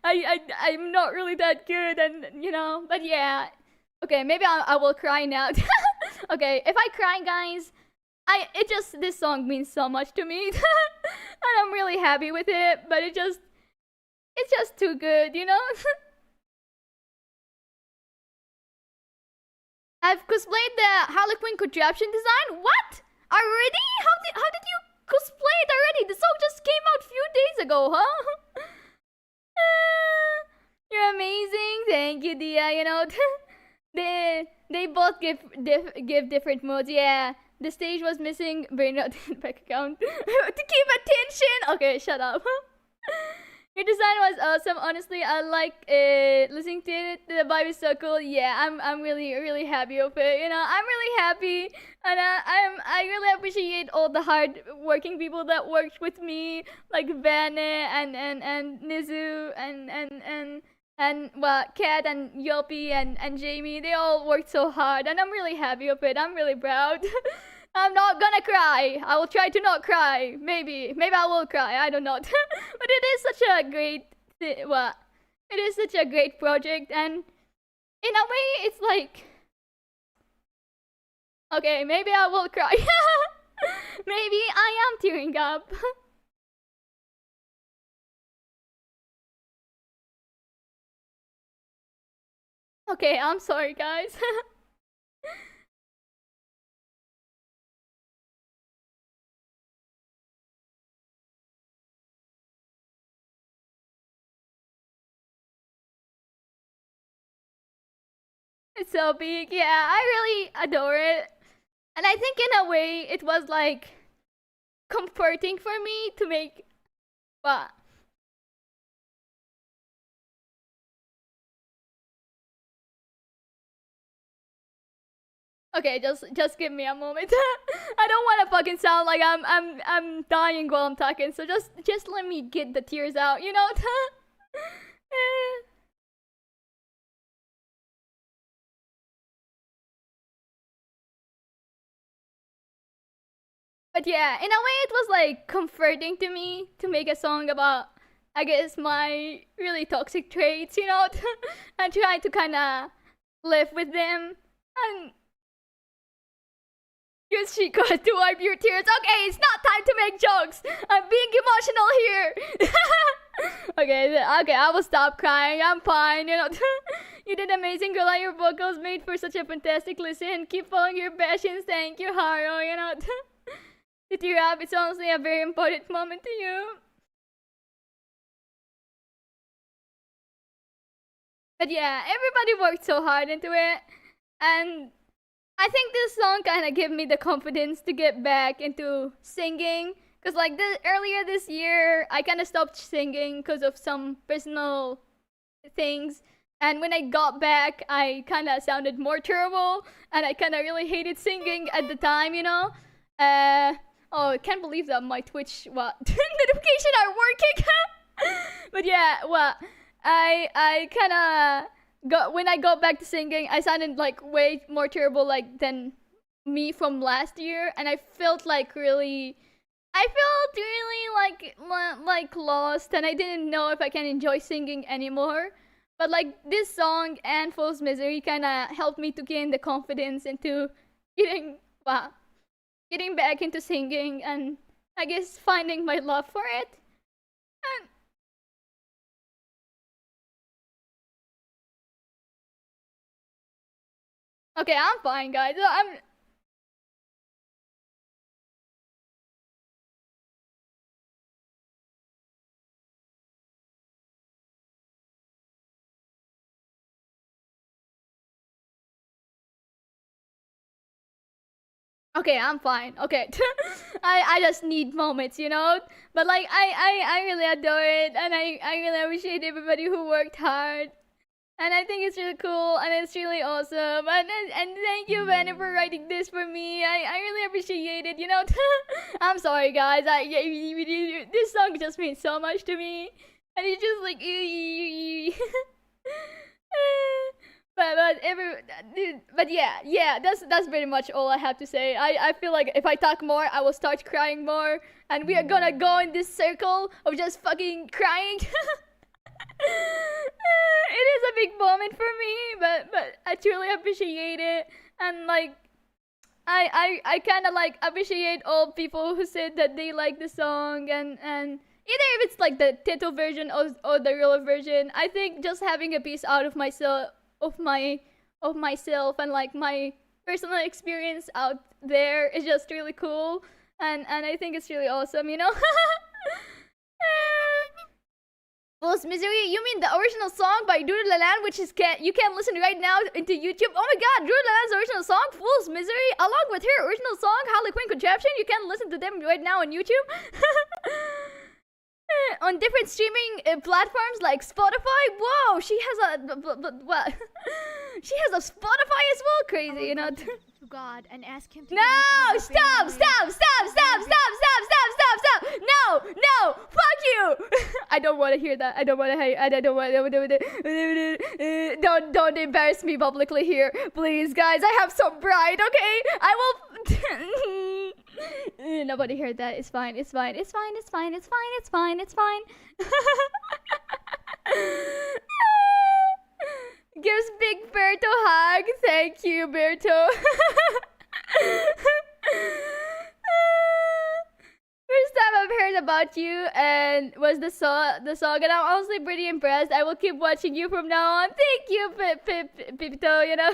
I'm not really that good, and you know. But yeah, okay, maybe I will cry now. Okay, if I cry, guys, this song means so much to me, and I'm really happy with it. But it's just too good, you know. I've cosplayed the Harlequin Contraption design. What? Already? How did you cosplay it already? The song just came out a few days ago, huh? You're amazing. Thank you, Dia. You know, they both give different modes. Yeah, the stage was missing brain rot bank account to keep attention. Okay, shut up. Your design was awesome. Honestly, I like listening to it. The vibe is so cool. Yeah, I'm really happy with it. You know, I'm really happy, and I really appreciate all the hard working people that worked with me, like Vane and Nezzu and Kat and Yopi and Jamie. They all worked so hard, and I'm really happy with it. I'm really proud. I'm not gonna cry. I will try to not cry. Maybe I will cry. I don't know. But it is such a great it is such a great project, and in a way it's like, okay, maybe I will cry. Maybe I am tearing up. Okay, I'm sorry, guys. It's so big. Yeah, I really adore it. And I think in a way it was like comforting for me to make what? Okay, just give me a moment. I don't want to fucking sound like I'm dying while I'm talking. So just let me get the tears out, you know? But yeah, in a way it was like comforting to me to make a song about, I guess, my really toxic traits, you know? And try to kind of live with them. And use Chico to wipe your tears. Okay, it's not time to make jokes. I'm being emotional here. Okay, I will stop crying. I'm fine, you know. You did amazing, girl. Your vocals made for such a fantastic listen. Keep following your passions. Thank you, Haro, you know. To tear up, it's honestly a very important moment to you. But yeah, everybody worked so hard into it. And I think this song kind of gave me the confidence to get back into singing. Because like earlier this year, I kind of stopped singing because of some personal things. And when I got back, I kind of sounded more terrible. And I kind of really hated singing at the time, you know? Oh, I can't believe that my Twitch notification are working. But yeah, well, I kind of when I got back to singing, I sounded like way more terrible like than me from last year, and I felt really like lost, and I didn't know if I can enjoy singing anymore. But like this song and Fool's Misery kind of helped me to gain the confidence into getting back into singing, and I guess finding my love for it. And okay, I'm fine, guys. I'm okay. I'm fine. Okay, I just need moments, you know. But like I really adore it, and I really appreciate everybody who worked hard. And I think it's really cool, and it's really awesome. And thank you, Vane, for writing this for me. I really appreciate it. You know, I'm sorry, guys. This song just means so much to me, and it's just like, but yeah. That's pretty much all I have to say. I feel like if I talk more, I will start crying more, and we are gonna go in this circle of just fucking crying. It is a big moment for me, but I truly appreciate it, and like I kind of like appreciate all people who said that they like the song, and either if it's like the Tito version or the real version. I think just having a piece out of myself and like my personal experience out there is just really cool, and I think it's really awesome, you know. Fool's Misery? You mean the original song by Rurulalan, which is you can listen right now into YouTube? Oh my god, Rurulalan's original song, Fool's Misery, along with her original song, Harlequin Contraption. You can listen to them right now on YouTube. On different streaming platforms like Spotify. Whoa, she has a what? She has a Spotify as well. Crazy, you know. To God and ask him to No! Stop! No! Fuck you! I don't want to hear that. I don't want to. Don't embarrass me publicly here, please, guys. I have some pride. Okay, I will. Nobody heard that. It's fine. Gives Big Berto hug. Thank you, Berto. about you and was the song, and I'm honestly pretty impressed. I will keep watching you from now on. Thank you, Pipito, you know.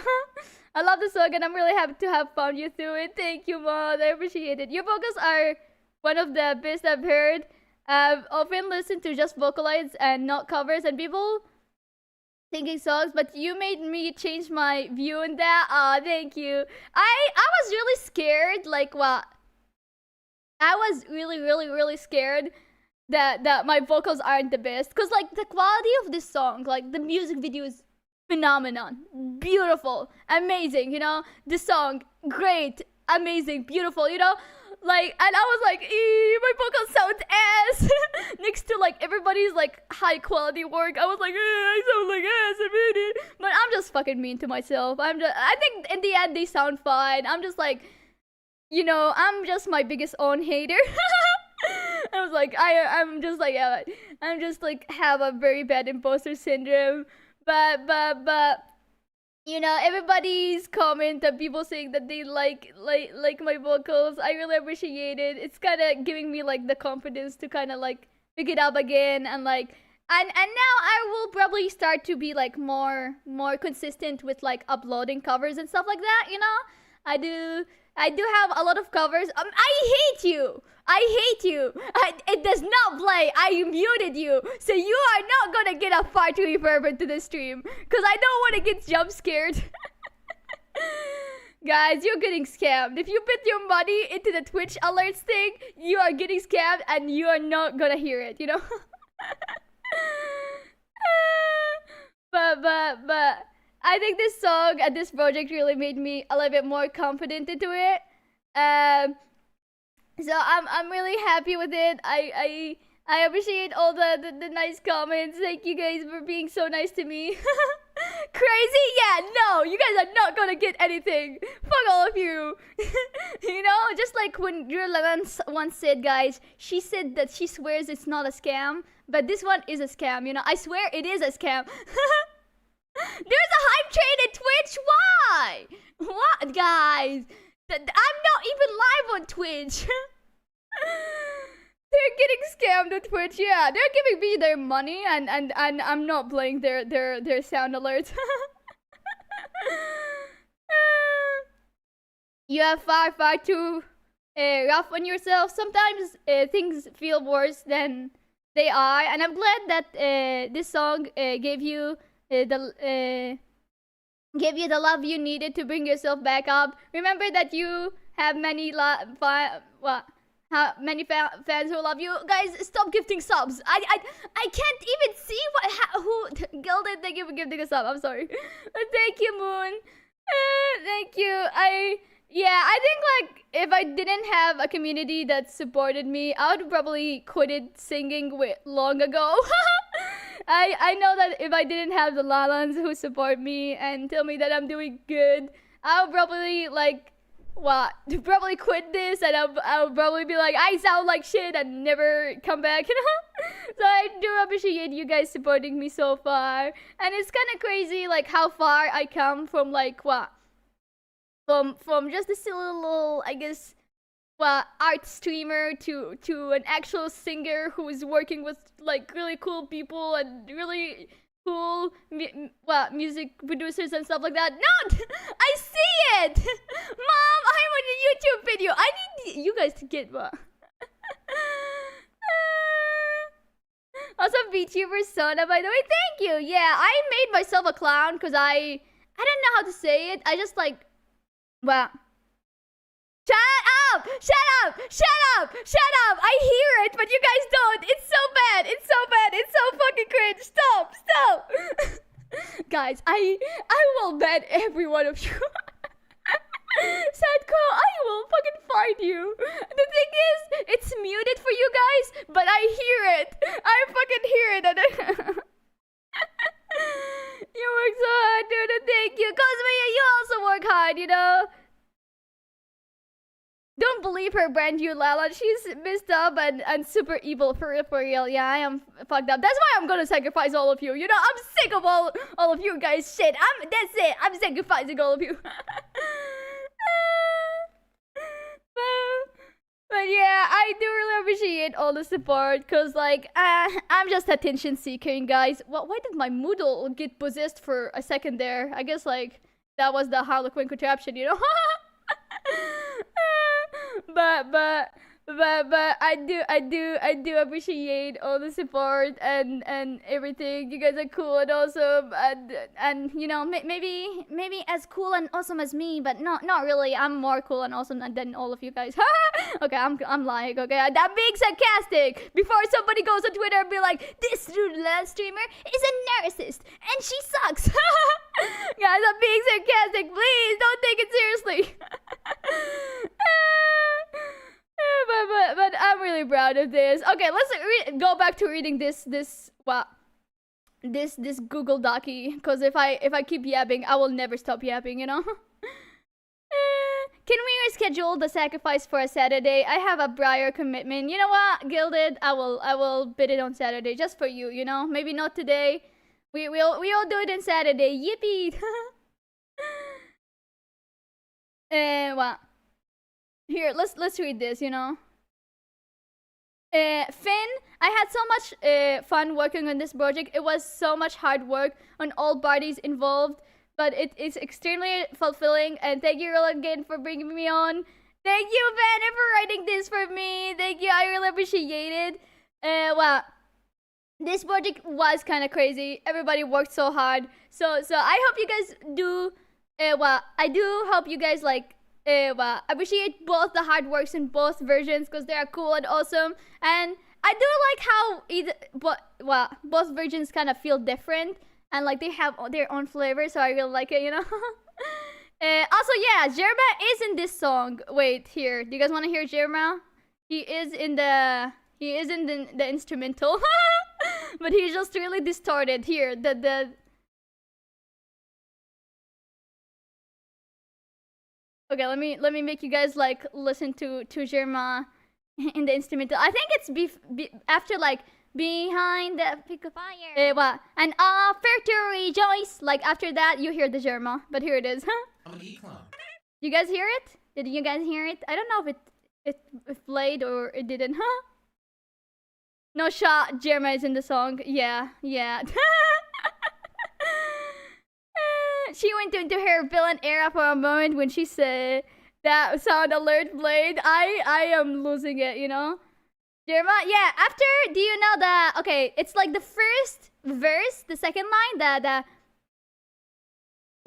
I love the song and I'm really happy to have found you through it. Thank you, Mod. I appreciate it. Your vocals are one of the best I've heard. I've often listened to just vocalides and not covers and people singing songs, but you made me change my view on that. Aw, thank you. I was really scared, like what? I was really scared that my vocals aren't the best, cause like the quality of this song, like the music video is phenomenon, beautiful, amazing, you know. The song, great, amazing, beautiful, you know. Like, and I was like, my vocals sound ass next to like everybody's like high quality work. I was like, I sound like ass, but I'm just fucking mean to myself. I think in the end they sound fine. I'm just like, you know, I'm just my biggest own hater. I was like, I'm just like, I'm just like have a very bad imposter syndrome. But you know, everybody's comment and people saying that they like my vocals. I really appreciate it. It's kind of giving me like the confidence to kind of like pick it up again and like and now I will probably start to be like more consistent with like uploading covers and stuff like that. You know, I do have a lot of covers. I hate you. It does not play. I muted you, so you are not gonna get a far too reverb into the stream, cause I don't want to get jump scared. Guys, you're getting scammed. If you put your money into the Twitch alerts thing, you are getting scammed, and you are not gonna hear it. You know. but I think this song and this project really made me a little bit more confident into it. So I'm really happy with it. I appreciate all the nice comments. Thank you guys for being so nice to me. Crazy? Yeah, no, you guys are not gonna get anything. Fuck all of you. You know, just like when rurulalan once said, guys, she said that she swears it's not a scam, but this one is a scam, you know. I swear it is a scam. There's a hype train at Twitch. Why? What, guys? I'm not even live on Twitch. They're getting scammed on Twitch. Yeah, they're giving me their money, and I'm not playing their sound alerts. You have far too rough on yourself. Sometimes things feel worse than they are, and I'm glad that this song gave you the love you needed to bring yourself back up. Remember that you have many fans who love you. Guys, stop gifting subs. I can't even see who Gilded. Thank you for gifting a sub. I'm sorry. Thank you, Moon. Thank you. I think like if I didn't have a community that supported me, I would probably quit singing long ago. I know that if I didn't have the Lalans who support me and tell me that I'm doing good, I would probably like probably quit this, and I'll probably be like, I sound like shit and never come back, you know? So I do appreciate you guys supporting me so far. And it's kind of crazy like how far I come from like from just a silly little, I guess, art streamer to an actual singer who is working with like really cool people and really cool music producers and stuff like that. No, I see it. Mom, I'm on a YouTube video. I need you guys to get what. Also, VTuber Persona, by the way, thank you. Yeah, I made myself a clown because I don't know how to say it. I just like Shut up! Shut up! Shut up! Shut up! I hear it, but you guys don't. It's so bad. It's so bad. It's so fucking cringe. Stop! Stop! Guys, I will ban every one of you. Sadko, I will fucking find you. The thing is, it's muted for you guys, but I hear it. I fucking hear it. You work so hard, dude. Thank you. Cosmea, you also work hard, you know. Don't believe her, brand new Lala. She's messed up and super evil for real. Yeah, I am fucked up. That's why I'm gonna sacrifice all of you. You know, I'm sick of all of you guys. Shit, that's it. I'm sacrificing all of you. But But yeah, I do really appreciate all the support, cause like I'm just attention seeking, guys. Why did my Moodle get possessed for a second there? I guess like that was the Harlequin Contraption, you know. but I do appreciate all the support and everything. You guys are cool and awesome, and you know, maybe as cool and awesome as me, but not really. I'm more cool and awesome than all of you guys. Okay, I'm lying. Okay, I'm being sarcastic. Before somebody goes on Twitter and be like, this rurulalan streamer is a narcissist and she sucks. Guys, I'm being sarcastic. Please don't take it seriously. But I'm really proud of this. Okay, let's go back to reading this Google Docy, because if I keep yapping, I will never stop yapping, you know. Can we reschedule the sacrifice for a Saturday? I have a prior commitment. You know what, Gilded? I will bid it on Saturday just for you. You know, maybe not today. We'll do it on Saturday. Yippee! What? Here, let's read this, you know. Finn, I had so much fun working on this project. It was so much hard work on all parties involved, but it is extremely fulfilling, and thank you again for bringing me on. Thank you, Vane, for writing this for me. Thank you, I really appreciate it. Well, this project was kind of crazy. Everybody worked so hard. So I hope you guys do, I do hope you guys like, appreciate both the hard works in both versions, because they are cool and awesome. And I do like how both versions kind of feel different, and like they have their own flavor, so I really like it, you know. Also, yeah, Jerma is in this song. Wait, here, do you guys want to hear Jerma? He is in the instrumental. But he's just really distorted. Here, okay, let me make you guys like listen to Jerma in the instrumental. I think it's after like behind the pick of fire. And fair to rejoice. Like after that, you hear the Jerma. But here it is. I'm an e-clown. You guys hear it? Did you guys hear it? I don't know if it played or it didn't. Huh? No shot. Jerma is in the song. Yeah. She went into her villain era for a moment when she said that sound alert played. I am losing it, you know. Jerma, yeah. After, do you know the? Okay, it's like the first verse, the second line, the.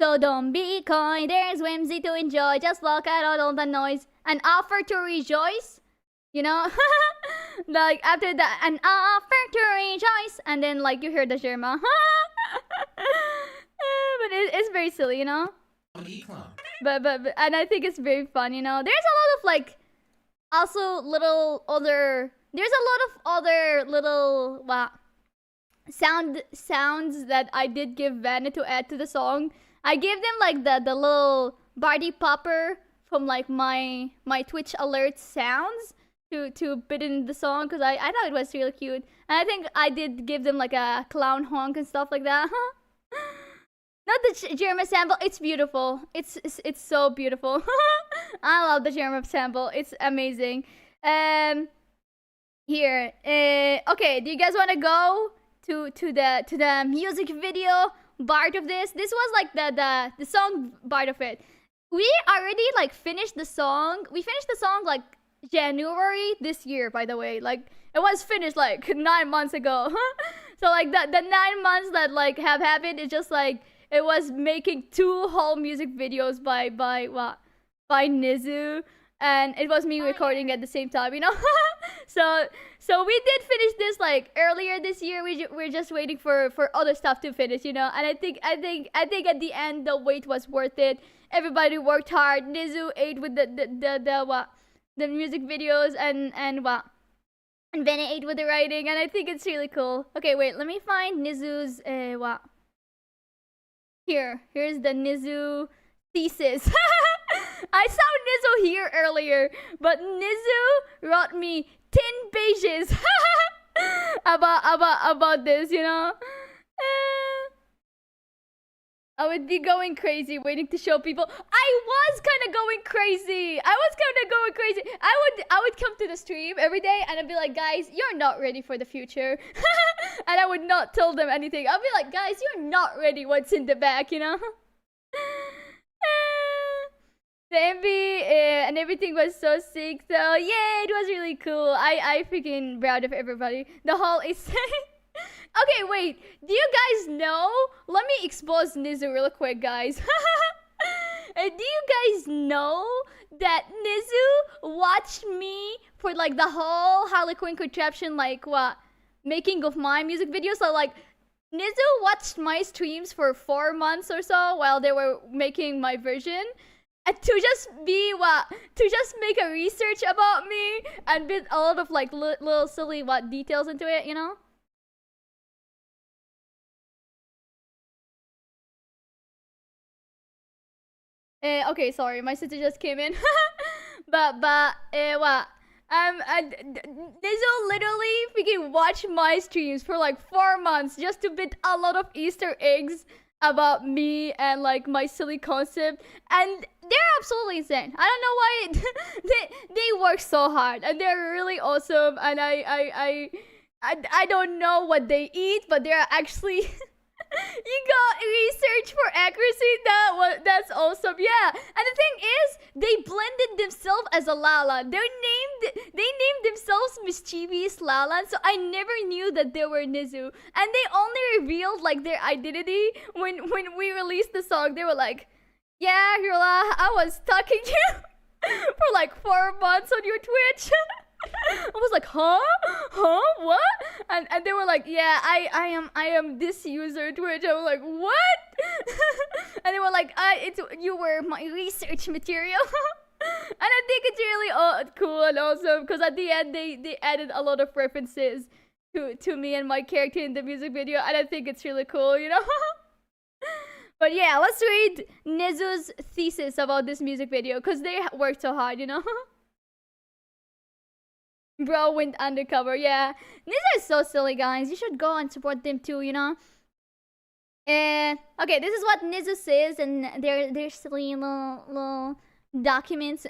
So don't be coy. There's whimsy to enjoy. Just block out all the noise and offer to rejoice. You know, like after that, and offer to rejoice, and then like you hear the Jerma. But it's very silly, you know. I'm an e-clown. But and I think it's very fun, you know. There's a lot of like, also little other. There's a lot of other little sounds that I did give Vane to add to the song. I gave them like the little Barty popper from like my Twitch alert sounds to put in the song, because I thought it was really cute. And I think I did give them like a clown honk and stuff like that. Not the Jerma sample. It's beautiful. It's so beautiful. I love the Jerma sample. It's amazing. Here. Okay. Do you guys want to go to the music video part of this? This was like the song part of it. We already like finished the song. We finished the song like January this year, by the way. Like it was finished like 9 months ago. So like the 9 months that like have happened is just like. It was making 2 whole music videos by Nezzu, and it was me recording at the same time, you know. so we did finish this like earlier this year. We're just waiting for other stuff to finish, you know. And I think at the end the wait was worth it. Everybody worked hard. Nezzu ate with the music videos and Vane ate with the writing, and I think it's really cool. Okay, wait, let me find Nezzu's Here's the Nezzu thesis. I saw Nezzu here earlier, but Nezzu wrote me 10 pages about this, you know. I would be going crazy waiting to show people. I was kind of going crazy. I would come to the stream every day and I'd be like, guys, you're not ready for the future. And I would not tell them anything. I'll be like, guys, you're not ready. What's in the back, you know? The MV and everything was so sick though. Yeah, it was really cool. I freaking proud of everybody. The hall is okay, wait. Do you guys know? Let me expose Nezzu real quick, guys. Do you guys know that Nezzu watched me for like the whole Harlequin Contraption, like what, making of my music videos? So like, Nezzu watched my streams for 4 months or so while they were making my version. And to just make a research about me and put a lot of like little silly details into it, you know? Okay, sorry, my sister just came in. Nezzu literally freaking watched my streams for like 4 months just to put a lot of Easter eggs about me and like my silly concept, and they're absolutely insane. I don't know why they work so hard and they're really awesome, and I don't know what they eat, but they're actually you got research for accuracy. That's awesome. Yeah, and the thing is, they blended themselves as a Lalan. They named themselves Mischievous Lalan, so I never knew that they were Nezzu. And they only revealed like their identity when we released the song. They were like, "Yeah, Rula, I was stalking you for like 4 months on your Twitch." I was like, huh, what? And they were like, yeah, I am this user Twitch. I was like, what? And they were like, you were my research material. And I think it's really cool and awesome because at the end they added a lot of references to me and my character in the music video, and I think it's really cool, you know. But yeah, let's read Nezzu's thesis about this music video because they worked so hard, you know. Bro went undercover, yeah. Nezzu is so silly, guys. You should go and support them too, you know. Okay, this is what Nezzu says, and their silly little documents.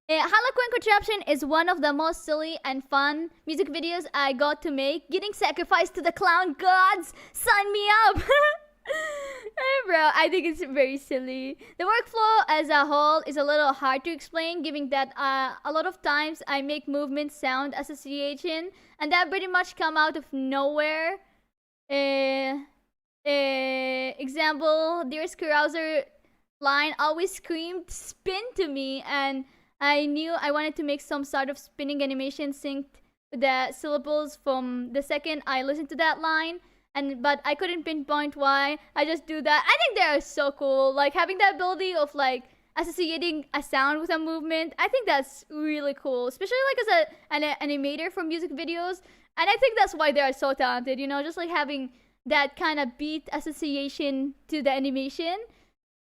Harlequin Contraption is one of the most silly and fun music videos I got to make. Getting sacrificed to the clown gods, sign me up. Bro, I think it's very silly. The workflow as a whole is a little hard to explain, given that a lot of times I make movement sound association, and that pretty much come out of nowhere. Example, Dear Carouser line always screamed spin to me, and I knew I wanted to make some sort of spinning animation synced with the syllables from the second I listened to that line. But I couldn't pinpoint why. I just do that. I think they are so cool. Like having that ability of like associating a sound with a movement. I think that's really cool, especially like as an animator for music videos. And I think that's why they are so talented. You know, just like having that kind of beat association to the animation.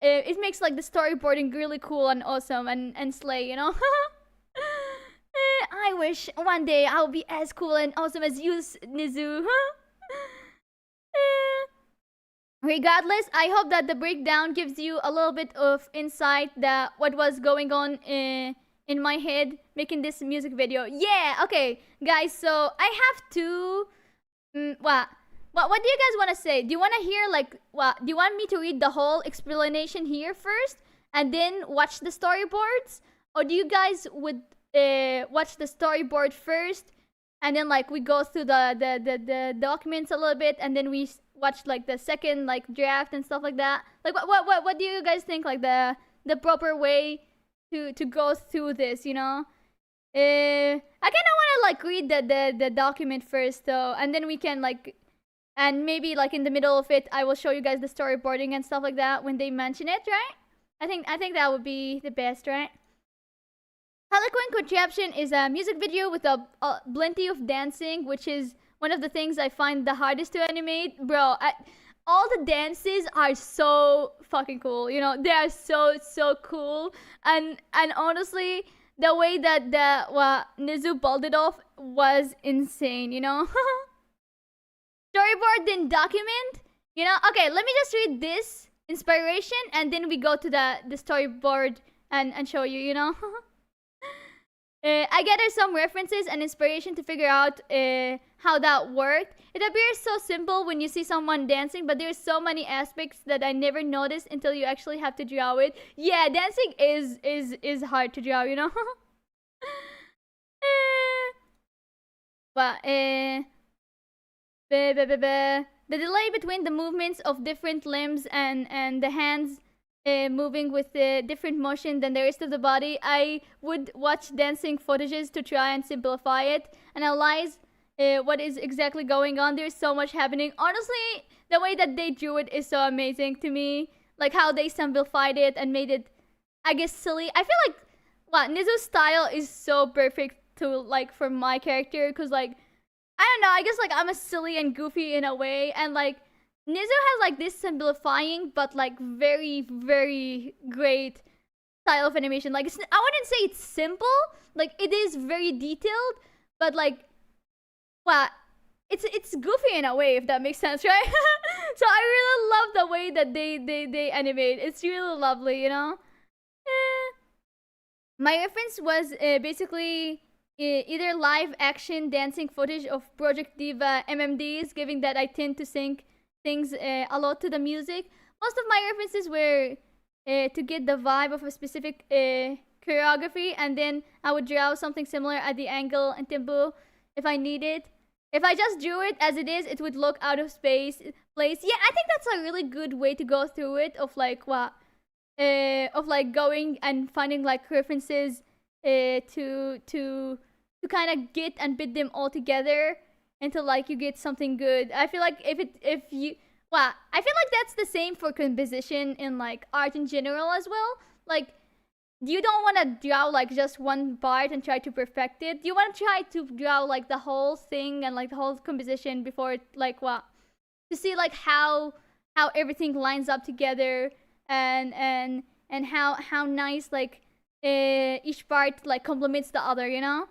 It makes like the storyboarding really cool and awesome and slay. You know. I wish one day I'll be as cool and awesome as you, Nezzu. Regardless, I hope that the breakdown gives you a little bit of insight that what was going on in my head making this music video. Yeah, okay, guys. So I have to. What do you guys want to say? Do you want to hear like what? Do you want me to read the whole explanation here first and then watch the storyboards, or do you guys would watch the storyboard first? And then like we go through the documents a little bit, and then we watch like the second like draft and stuff like that. Like what do you guys think like the proper way to go through this? You know, I kind of want to like read the document first though, and then we can like, and maybe like in the middle of it, I will show you guys the storyboarding and stuff like that when they mention it, right? I think that would be the best, right? Harlequin Contraption is a music video with a plenty of dancing, which is one of the things I find the hardest to animate. Bro, all the dances are so fucking cool. You know, they are so cool. And honestly, the way that Nezzu pulled it off was insane, you know? Storyboard then document. You know, okay, let me just read this inspiration, and then we go to the storyboard and show you, you know. I gathered some references and inspiration to figure out how that worked. It appears so simple when you see someone dancing, but there's so many aspects that I never noticed until you actually have to draw it. Yeah, dancing is hard to draw, you know. But the delay between the movements of different limbs and the hands moving with a different motion than the rest of the body. I would watch dancing footages to try and simplify it, analyze what is exactly going on. There's so much happening. Honestly, the way that they drew it is so amazing to me. Like how they simplified it and made it, I guess, silly. I feel like Nezzu's style is so perfect to like for my character, because like I don't know, I guess like I'm a silly and goofy in a way, and like Nezzu has like this simplifying but like very, very great style of animation. Like I wouldn't say it's simple, like it is very detailed, but like it's goofy in a way, if that makes sense, right? So I really love the way that they animate. It's really lovely, you know. My reference was basically either live action dancing footage of Project Diva MMDs, given that I tend to sync things a lot to the music. Most of my references were to get the vibe of a specific choreography, and then I would draw something similar at the angle and tempo if I needed. If I just drew it as it is, it would look out of place. Yeah, I think that's a really good way to go through it, of like going and finding like references to kind of get and bit them all together until like you get something good. I feel like I feel like that's the same for composition in like art in general as well. Like you don't want to draw like just one part and try to perfect it. You want to try to draw like the whole thing and like the whole composition before like to see like how everything lines up together, and how nice like each part like complements the other, you know.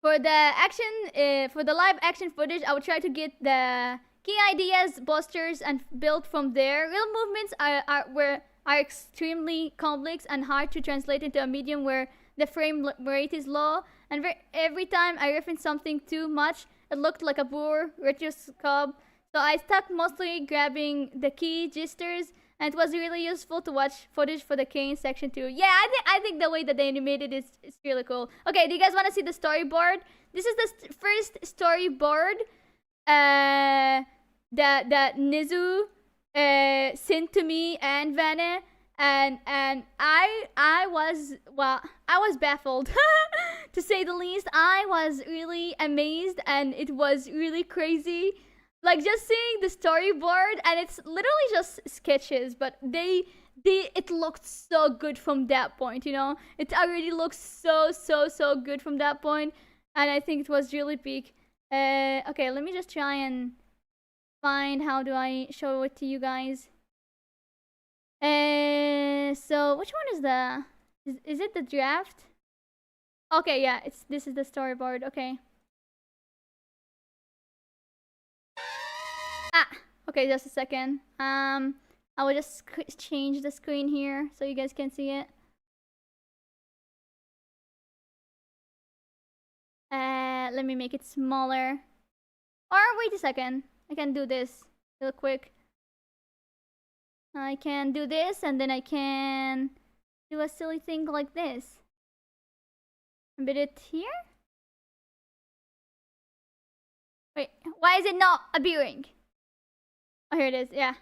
For the live action footage, I would try to get the key ideas, postures, and build from there. Real movements are extremely complex and hard to translate into a medium where the frame rate is low. And every time I referenced something too much, it looked like a poor rotoscope. So I stuck mostly grabbing the key gestures, and it was really useful to watch footage for the cane section too. Yeah, I think the way that they animated is really cool. Okay, do you guys want to see the storyboard? This is the first storyboard that Nezzu sent to me and Vane, and I was baffled to say the least. I was really amazed, and it was really crazy. Like just seeing the storyboard, and it's literally just sketches, but it looked so good from that point, you know. It already looks so good from that point, and I think it was really peak. Okay, let me just try and find how do I show it to you guys. So which one is is it the draft? Okay, yeah, this is the storyboard. Okay. Okay, just a second. I will just change the screen here so you guys can see it. Let me make it smaller. Or wait a second. I can do this real quick. I can do this, and then I can do a silly thing like this. Embed it here. Wait, why is it not appearing? Oh, here it is. Yeah.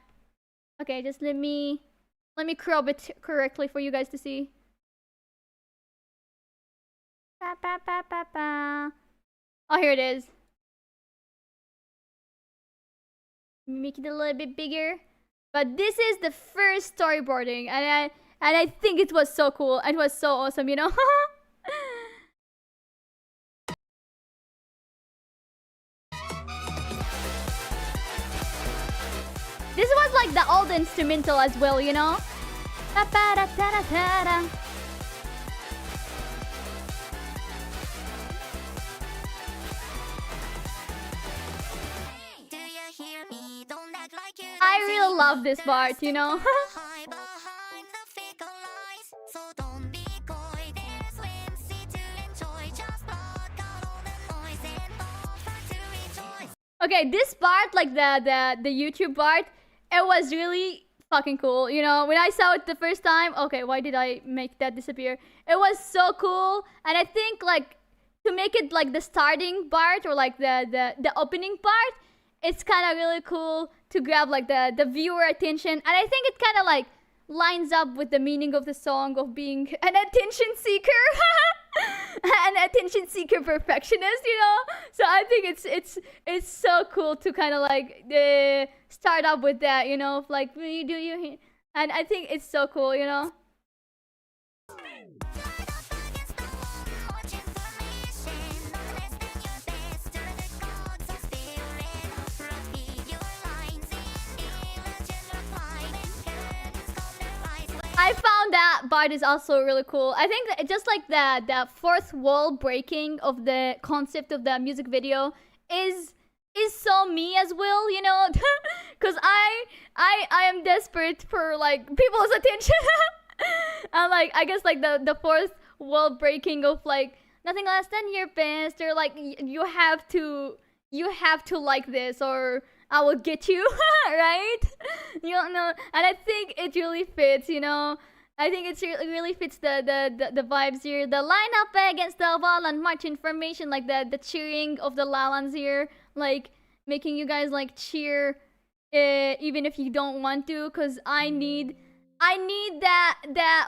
Okay, just let me crop it correctly for you guys to see. Oh, here it is. Make it a little bit bigger. But this is the first storyboarding, and I think it was so cool. It was so awesome, you know. This was like the old instrumental as well, you know? I really love this part, you know. Okay, this part, like the YouTube part, it was really fucking cool. You know, when I saw it the first time, okay, why did I make that disappear? It was so cool, and I think like to make it like the starting part or like the opening part, it's kind of really cool to grab like the viewer attention, and I think it kind of like lines up with the meaning of the song of being an attention seeker. An attention seeker perfectionist, you know. So I think it's so cool to kind of like start up with that, you know, like when you do your, and I think it's so cool, you know. I found that part is also really cool. I think that just like the fourth wall breaking of the concept of the music video is so me as well, you know, because I am desperate for like people's attention. And like I guess like the fourth wall breaking of like nothing less than your best, or like you have to like this or I will get you, right? You know, and I think it really fits, you know. I think it really fits the vibes here. The line up against the wall and march information, like the cheering of the Lalans here, like making you guys like cheer, even if you don't want to, cause I need that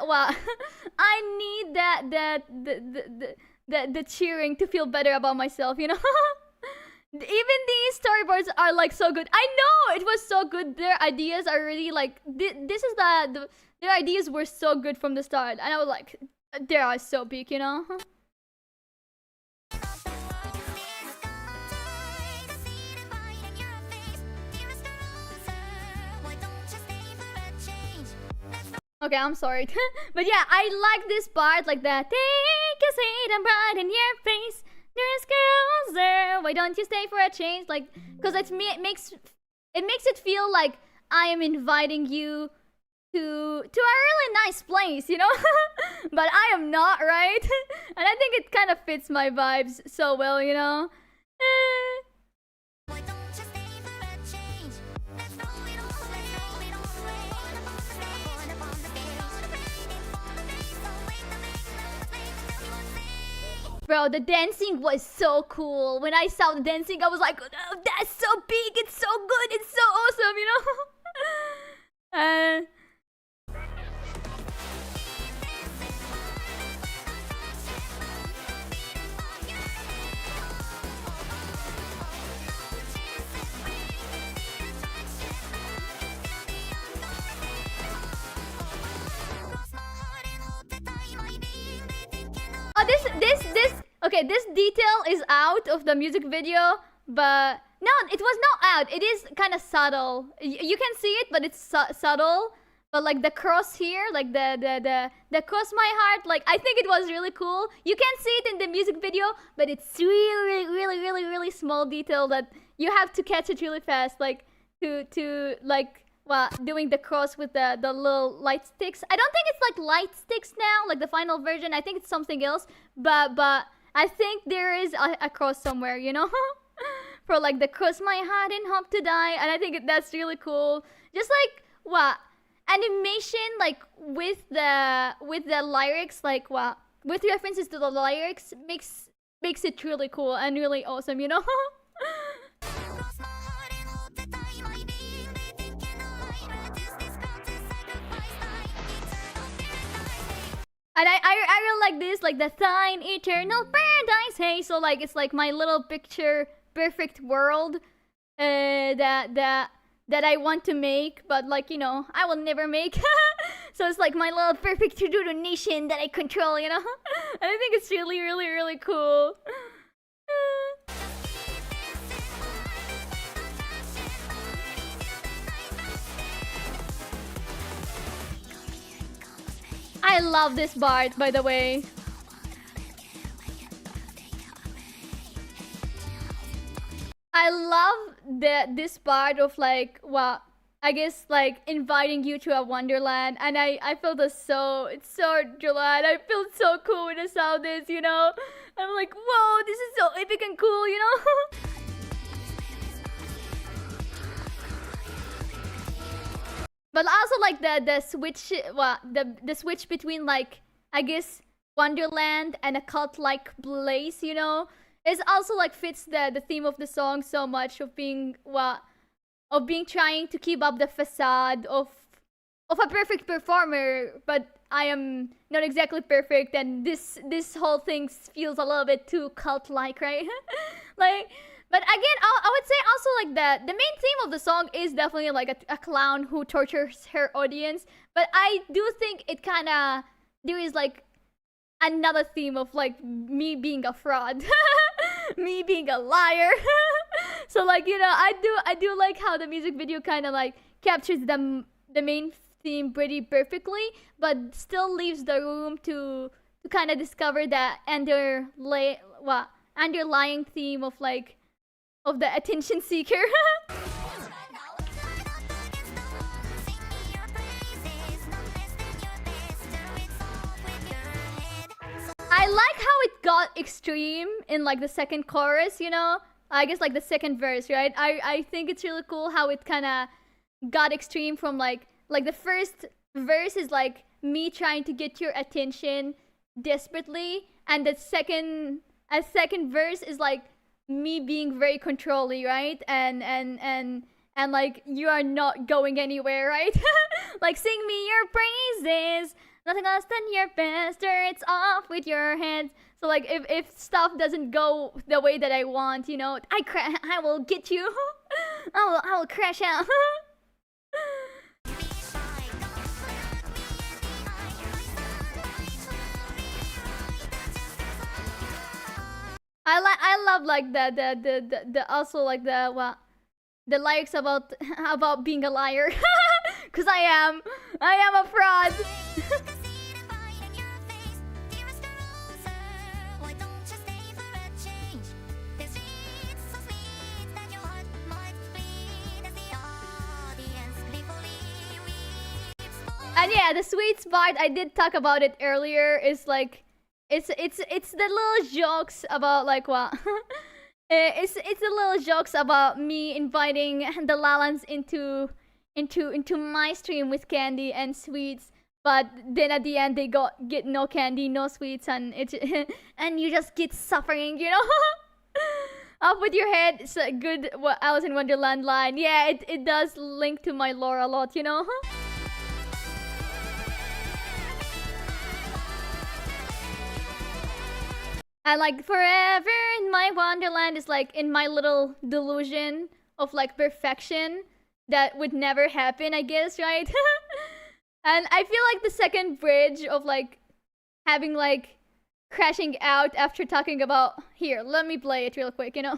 well, I need the cheering to feel better about myself, you know. Even these storyboards are like so good. I know it was so good. Their ideas are really like this is their ideas were so good from the start, and I was like, they are so big, you know. Okay, I'm sorry. But yeah, I like this part, like that. Take a seat and bright in your face. There's girls there. Why don't you stay for a change? Like, cause it makes it feel like I am inviting you to a really nice place, you know. But I am not, right? And I think it kind of fits my vibes so well, you know. Bro, the dancing was so cool. When I saw the dancing, I was like, oh, that's so big, it's so good, it's so awesome, you know? Oh, okay, this detail is out of the music video, but no, it was not out. It is kind of subtle. You can see it, but it's subtle. But like the cross here, like the cross my heart, like I think it was really cool. You can see it in the music video, but it's really small detail that you have to catch it really fast, like to like. Well, doing the cross with the little light sticks. I don't think it's like light sticks now, like the final version. I think it's something else. But I think there is a cross somewhere, you know? For like the cross my heart and hope to die. And I think that's really cool. Just like, what? Animation, like with the lyrics, like what? With references to the lyrics, makes it really cool and really awesome, you know? And I really like this, like the thine eternal paradise, hey. So like it's like my little picture perfect world that I want to make, but like, you know, I will never make. So it's like my little perfect nation that I control, you know. And I think it's really cool. I love this part, by the way. I love this part of like, well, I guess like inviting you to a wonderland, and I feel it's so glad. I feel so cool with the sound is, you know. I'm like, whoa, this is so epic and cool, you know. But also like the switch, well, the switch between like, I guess, wonderland and a cult like place, you know, is also like fits the theme of the song so much, of being trying to keep up the facade of a perfect performer, but I am not exactly perfect, and this whole thing feels a little bit too cult like, right? Like, but again, I would say also like the main theme of the song is definitely like a clown who tortures her audience, but I do think it kind of, there is like another theme of like me being a fraud, me being a liar. So like, you know, I do like how the music video kind of like captures the main theme pretty perfectly, but still leaves the room to kind of discover the underlying theme of like of the attention seeker. I like how it got extreme in like the second chorus, you know? I guess like the second verse, right? I think it's really cool how it kind of got extreme from like the first verse is like me trying to get your attention desperately, and the second verse is like me being very controlling, right? And like you are not going anywhere, right? Like, sing me your praises, nothing less than your best, or it's off with your hands. So like if stuff doesn't go the way that I want, you know, I will get you. I will crash out. I love like the also like the lyrics about being a liar. Cause I am a fraud. And yeah, the sweet spot, I did talk about it earlier, is like it's the little jokes about like what it's the little jokes about me inviting the Lalans into my stream with candy and sweets, but then at the end they get no candy, no sweets, and and you just get suffering, you know. Up with your head. It's a good Alice in Wonderland line. Yeah, it does link to my lore a lot, you know. And like forever in my wonderland is like in my little delusion of like perfection that would never happen, I guess, right? And I feel like the second bridge of like having like crashing out after talking about, here, let me play it real quick, you know.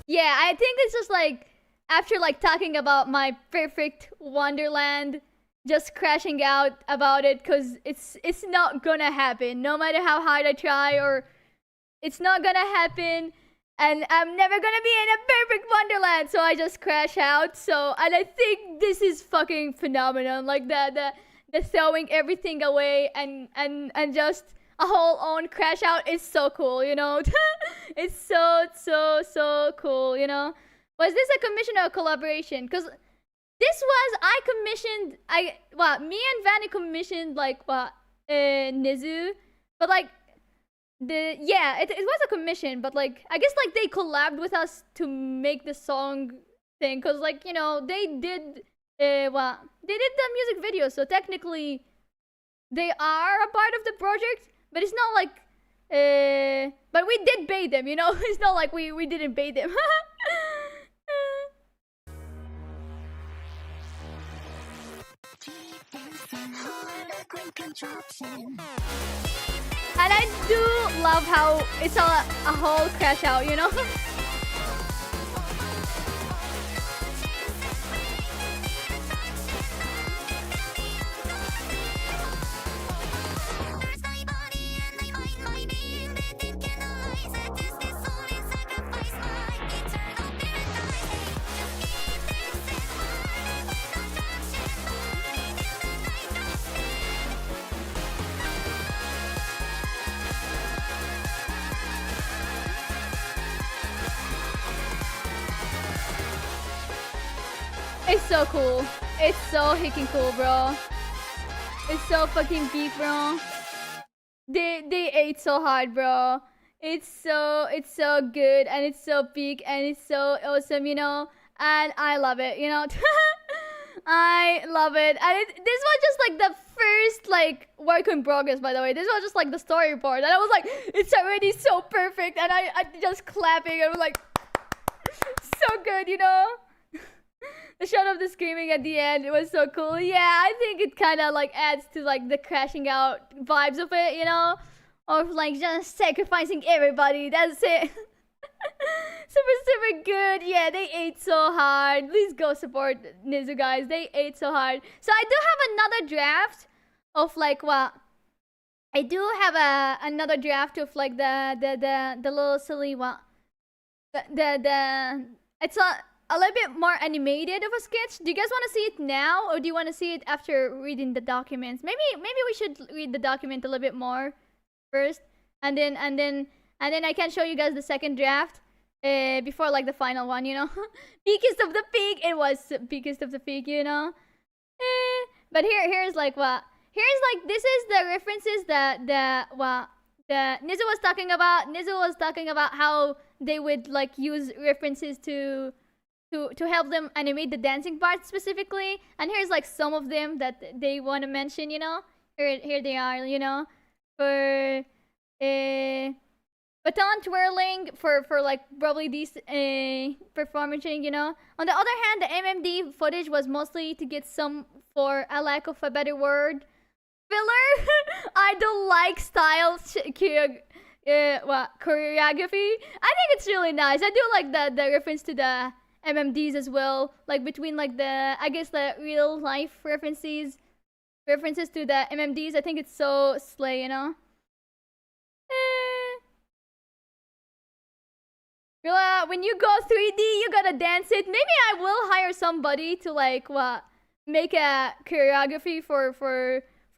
Yeah, I think it's just like after like talking about my perfect wonderland, just crashing out about it, because it's not gonna happen no matter how hard I try, or it's not gonna happen, and I'm never gonna be in a perfect wonderland, so I just crash out. So, and I think this is fucking phenomenal, like the throwing everything away and just a whole own crash out is so cool, you know. It's so cool, you know. Was this a commission or a collaboration? Because this was, me and Vane commissioned like Nezzu, but like it was a commission, but like I guess like they collabed with us to make the song thing, because like, you know, they did the music video, so technically they are a part of the project, but it's not like but we did pay them, you know. It's not like we didn't pay them. Harlequin Contraption. And I do love how it's a whole crash out, you know? It's so cool. It's so freaking cool, bro. It's so fucking peak, bro. They ate so hard, bro. It's so good and it's so peak and it's so awesome, you know. And I love it, you know. I love it. And this was just like the first like work in progress, by the way. This was just like the storyboard, and I was like, it's already so perfect, and I just clapping and I was like, so good, you know. The shot of the screaming at the end, it was so cool. Yeah, I think it kind of like adds to like the crashing out vibes of it, you know, of like just sacrificing everybody. That's it. super good. Yeah, they ate so hard. Please go support Nezzu, guys. They ate so hard. So I do have another draft of like what. I do have another draft of like the little silly what. It's a little bit more animated of a sketch. Do you guys want to see it now, or do you want to see it after reading the documents? Maybe we should read the document a little bit more first, and then I can show you guys the second draft before like the final one, you know. Peakest of the peak. It was peakest of the peak, you know. But here's like what. Here's like this is the references that what the Nezzu was talking about. Nezzu was talking about how they would like use references to help them animate the dancing part specifically. And here's like some of them that they want to mention, you know. Here they are, you know. For baton twirling, for like probably these performing, you know. On the other hand, the MMD footage was mostly to get some, for a lack of a better word, filler. I don't like style choreography. I think it's really nice. I do like the reference to the MMDs as well, like between like the, I guess, the real life references to the MMDs. I think it's so slay, you know. When you go 3D, you gotta dance it. Maybe I will hire somebody to like what, make a choreography for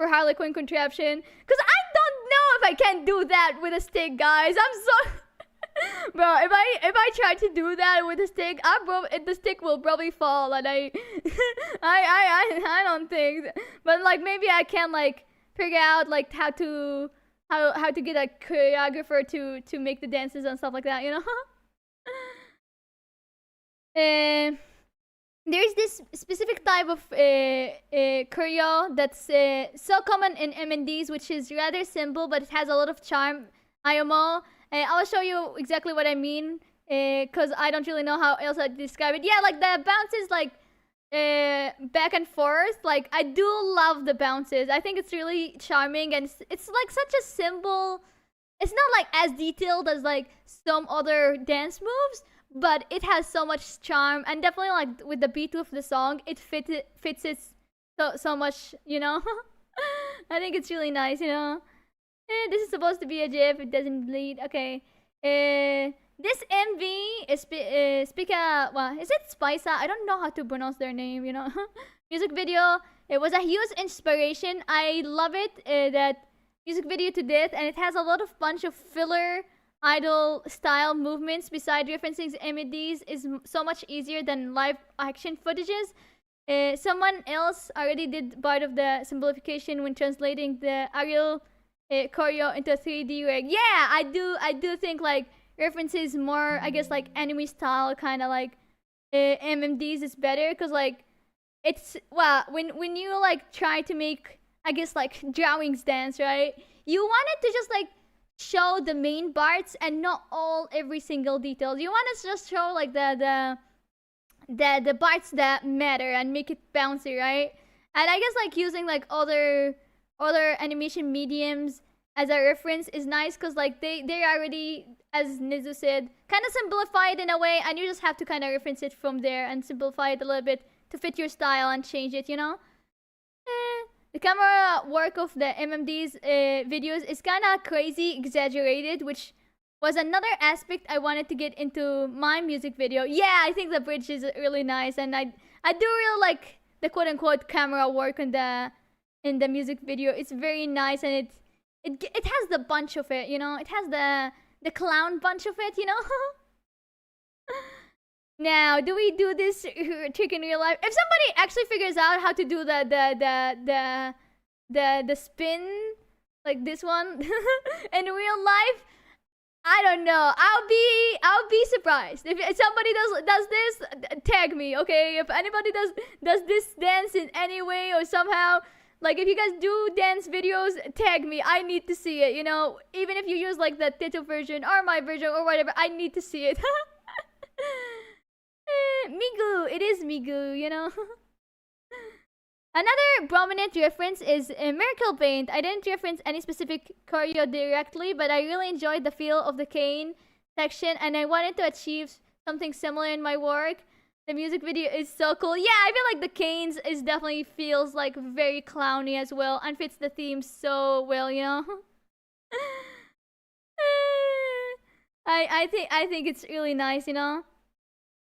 Harlequin Contraption, cause I don't know if I can do that with a stick, guys. I'm so bro, if I try to do that with a stick, the stick will probably fall, and I don't think. But like maybe I can like figure out like how to get a choreographer to make the dances and stuff like that, you know. There's this specific type of choreo that's so common in MNDs, which is rather simple, but it has a lot of charm. IMO. I'll show you exactly what I mean, because I don't really know how else I'd describe it. Yeah, like the bounces, like back and forth. Like I do love the bounces. I think it's really charming, and it's like such a simple. It's not like as detailed as like some other dance moves, but it has so much charm, and definitely like with the beat of the song, it fits it so much, you know. I think it's really nice, you know. This is supposed to be a GIF. It doesn't bleed. Okay. This MV is well, is it Spisa? I don't know how to pronounce their name, you know. Music video. It was a huge inspiration. I love it. That music video to death, and it has a lot of bunch of filler idol style movements beside referencing MIDs is so much easier than live action footages. Someone else already did part of the simplification when translating the Ariel choreo into 3D rig. Yeah, I do think like references more, I guess, like anime style kind of like MMDs is better, because like it's, well, when you like try to make, I guess, like drawings dance, right, you want it to just like show the main parts and not every single detail. You want to just show like the parts that matter and make it bouncy, right? And I guess like using like other animation mediums as a reference is nice, because like they already, as Nezzu said, kind of simplified in a way, and you just have to kind of reference it from there and simplify it a little bit to fit your style and change it, you know. The camera work of the MMD's videos is kind of crazy, exaggerated, which was another aspect I wanted to get into my music video. Yeah, I think the bridge is really nice, and I do really like the quote-unquote camera work in the music video. It's very nice, and it has the bunch of it, you know. It has the clown bunch of it, you know. Now, do we do this trick in real life? If somebody actually figures out how to do the spin like this one in real life, I don't know. I'll be surprised if somebody does this. Tag me, okay? If anybody does this dance in any way or somehow, like if you guys do dance videos, tag me. I need to see it. You know, even if you use like the Tito version or my version or whatever, I need to see it. Migu, it is Migu. You know. Another prominent reference is Miracle Paint. I didn't reference any specific choreo directly, but I really enjoyed the feel of the cane section, and I wanted to achieve something similar in my work. The music video is so cool. Yeah, I feel like the canes is definitely feels like very clowny as well, and fits the theme so well, you know. I think it's really nice, you know.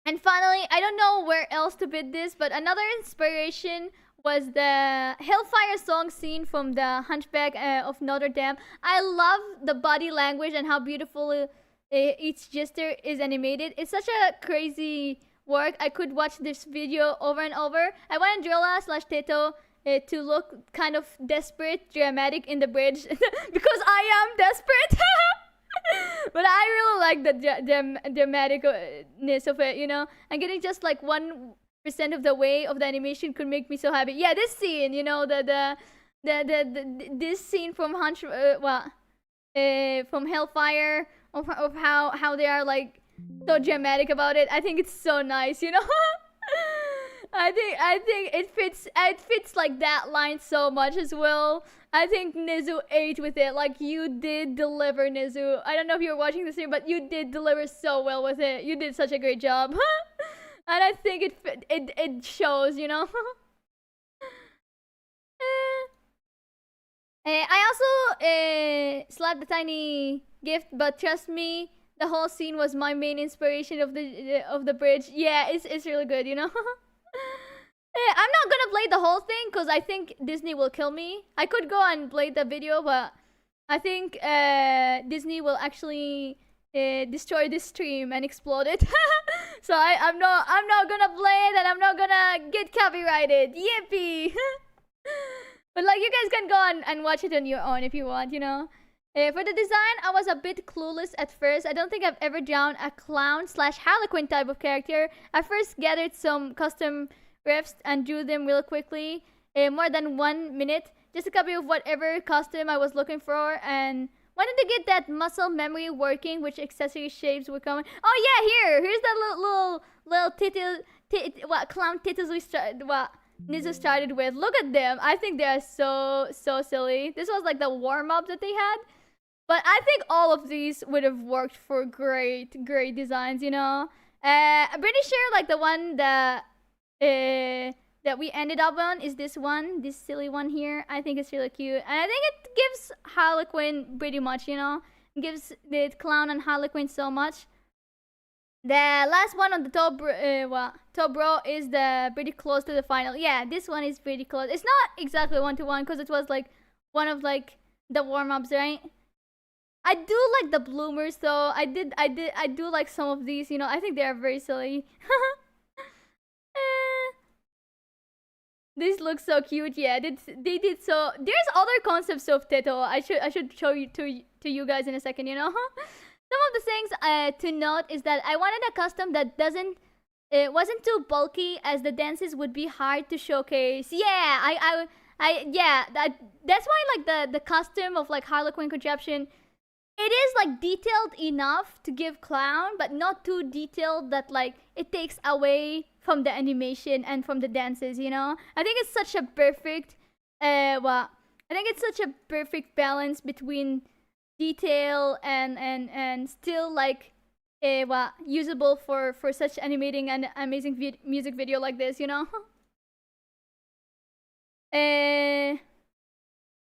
And finally, I don't know where else to put this, but another inspiration was the Hellfire song scene from the Hunchback of Notre Dame. I love the body language and how beautiful each gesture is animated. It's such a crazy work. I could watch this video over and over. I wanted Drilla/Teto to look kind of desperate, dramatic in the bridge because I am desperate. But I really like the dramaticness of it, you know. And getting just like 1% of the way of the animation could make me so happy. Yeah, this scene, you know, this scene from from Hellfire of how they are like so dramatic about it. I think it's so nice, you know. I think it fits like that line so much as well. I think Nezzu ate with it. Like, you did deliver, Nezzu. I don't know if you're watching the stream, but you did deliver so well with it. You did such a great job. And I think it shows, you know. I also slapped the tiny gift, but trust me, the whole scene was my main inspiration of the bridge. Yeah, it's really good, you know. I'm not gonna play the whole thing because I think Disney will kill me. I could go and play the video, but I think Disney will actually destroy this stream and explode it. So I'm not gonna play it, and I'm not gonna get copyrighted. Yippee! But like, you guys can go and watch it on your own if you want, you know. For the design, I was a bit clueless at first. I don't think I've ever drawn a clown/Harlequin type of character. I first gathered some custom refs and drew them real quickly, more than 1 minute. Just a copy of whatever costume I was looking for, and wanted to get that muscle memory working, which accessory shapes were coming. Oh yeah, here's that little clown titties Nezzu started with. Look at them. I think they are so silly. This was like the warm-up that they had. But I think all of these would have worked for great designs, you know. I'm pretty sure like the one that we ended up on is this one, this silly one here. I think it's really cute, and I think it gives Harlequin pretty much, you know. It gives the clown and Harlequin so much. The last one on the top row is pretty close to the final. Yeah, this one is pretty close. It's not exactly 1-to-1 because it was like one of like the warm-ups, right? I do like the bloomers though. I do like some of these, you know. I think they are very silly. This looks so cute. Yeah, they did so. There's other concepts of Teto. I should show you to you guys in a second, you know. Some of the things to note is that I wanted a custom that wasn't too bulky, as the dances would be hard to showcase. Yeah, that's why like the costume of like Harlequin Contraption, it is like detailed enough to give clown, but not too detailed that like it takes away from the animation and from the dances, you know. I think it's such a perfect perfect balance between detail and still like usable for such animating and amazing music video like this, you know.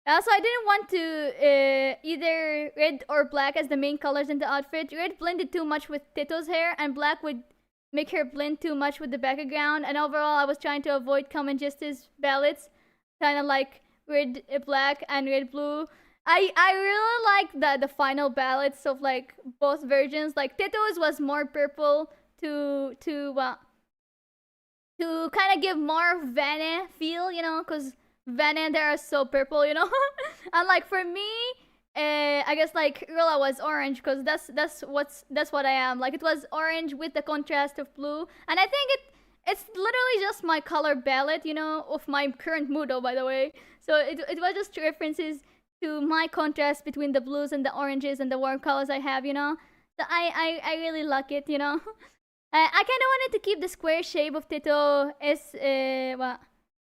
Also, I didn't want to either red or black as the main colors in the outfit. Red blended too much with Tito's hair, and black would make her blend too much with the background. And overall, I was trying to avoid common justice ballads, kind of like red black and red blue. I really like the final ballads of like both versions. Like Tito's was more purple to kind of give more Vane feel, you know, because Vane there are so purple, you know. And like for me, I guess like Rula was orange because that's what I am. Like it was orange with the contrast of blue, and I think it's literally just my color palette, you know, of my current mood. Oh, by the way, so it was just references to my contrast between the blues and the oranges and the warm colors I have, you know. So I really like it, you know. I kind of wanted to keep the square shape of Tito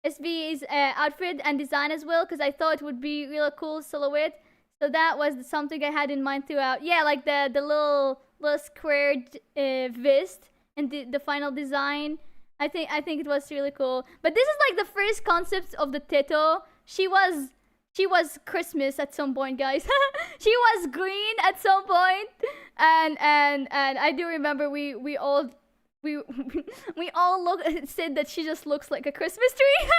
SB's outfit and design as well, because I thought it would be real cool silhouette. So that was something I had in mind throughout. Yeah, like the little squared vest and the final design. I think it was really cool. But this is like the first concept of the Tito. She was Christmas at some point, guys. She was green at some point, and I do remember we all said that she just looks like a Christmas tree.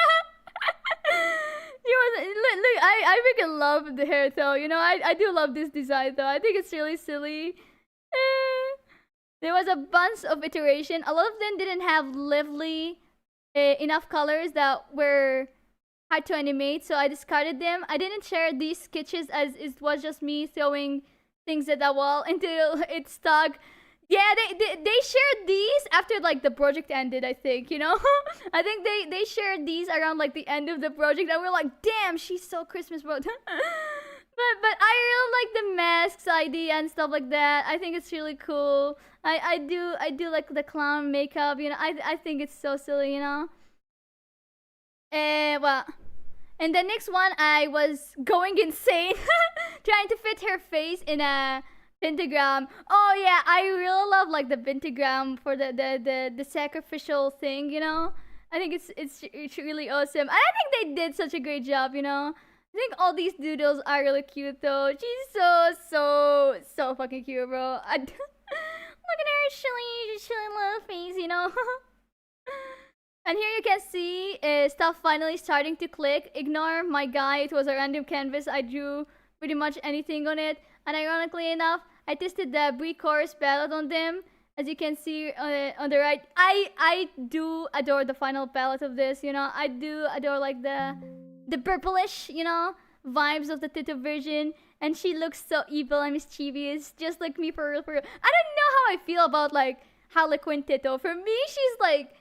She was look. I freaking love the hair though. You know, I do love this design though. I think it's really silly. There was a bunch of iteration. A lot of them didn't have lively enough colors that were hard to animate, so I discarded them. I didn't share these sketches as it was just me throwing things at the wall until it stuck. Yeah, they shared these after like the project ended, I think, you know. I think they shared these around like the end of the project, and we're like, damn, she's so Christmas, bro. but I really like the masks idea and stuff like that. I think it's really cool. I do like the clown makeup, you know. I think it's so silly, you know. Well, and the next one, I was going insane trying to fit her face in a pentagram. Oh yeah, I really love like the pentagram for the sacrificial thing, you know. I think it's really awesome. And I think they did such a great job, you know. I think all these doodles are really cute though. She's so fucking cute, bro. Look at her silly little face, you know. And here you can see stuff finally starting to click. Ignore my guy, it was a random canvas. I drew pretty much anything on it. And ironically enough, I tested the pre-chorus palette on them. As you can see on the right, I do adore the final palette of this, you know. I do adore like the purplish, you know, vibes of the Tito version. And she looks so evil and mischievous, just like me for real, for real. I don't know how I feel about like Harlequin Tito. For me, she's like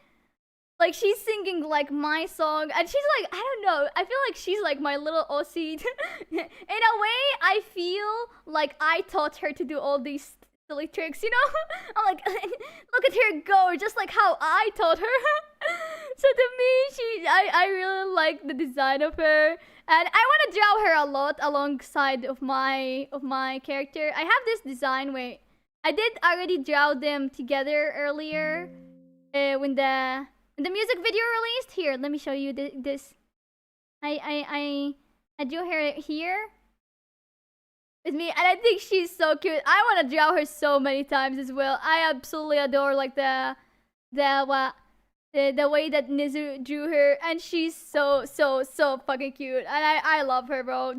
she's singing like my song, and she's like, I don't know, I feel like she's like my little Aussie. In a way, I feel like I taught her to do all these silly tricks, you know. I'm like, look at her go, just like how I taught her. So to me, I really like the design of her, and I want to draw her a lot alongside of my character. I have this design where I did already draw them together earlier when the music video released. Here, let me show you this. I drew her here with me, and I think she's so cute. I want to draw her so many times as well. I absolutely adore like the way that Nezzu drew her, and she's so fucking cute, and I love her, bro.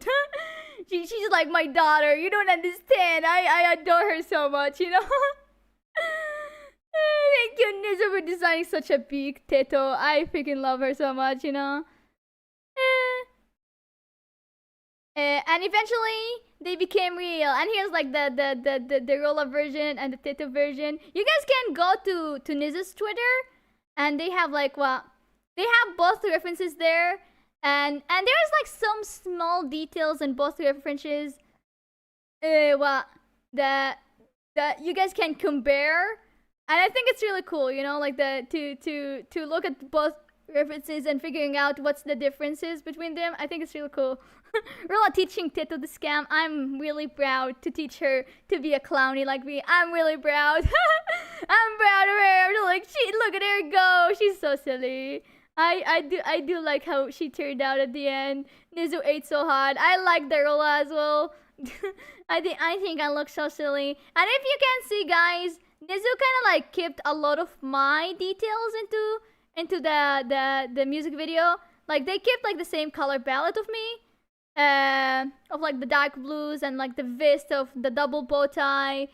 She's like my daughter. You don't understand. I adore her so much, you know. Thank you, Nezzu, for designing such a big Tito. I freaking love her so much, you know. And eventually they became real. And here's like the Rolla version and the Tito version. You guys can go to Nezzu's Twitter, and they have like they have both references there, and there's like some small details in both references. That you guys can compare. And I think it's really cool, you know, like to look at both references and figuring out what's the differences between them. I think it's really cool. Rula teaching Tito the scam. I'm really proud to teach her to be a clowny like me. I'm really proud. I'm proud of her. Like, look at her go. She's so silly. I do like how she turned out at the end. Nezzu ate so hard. I like the Rula as well. I think I look so silly. And if you can see, guys, Nezzu kind of like kept a lot of my details into the music video. Like they kept like the same color palette of me, of like the dark blues and like the vest of the double bow tie,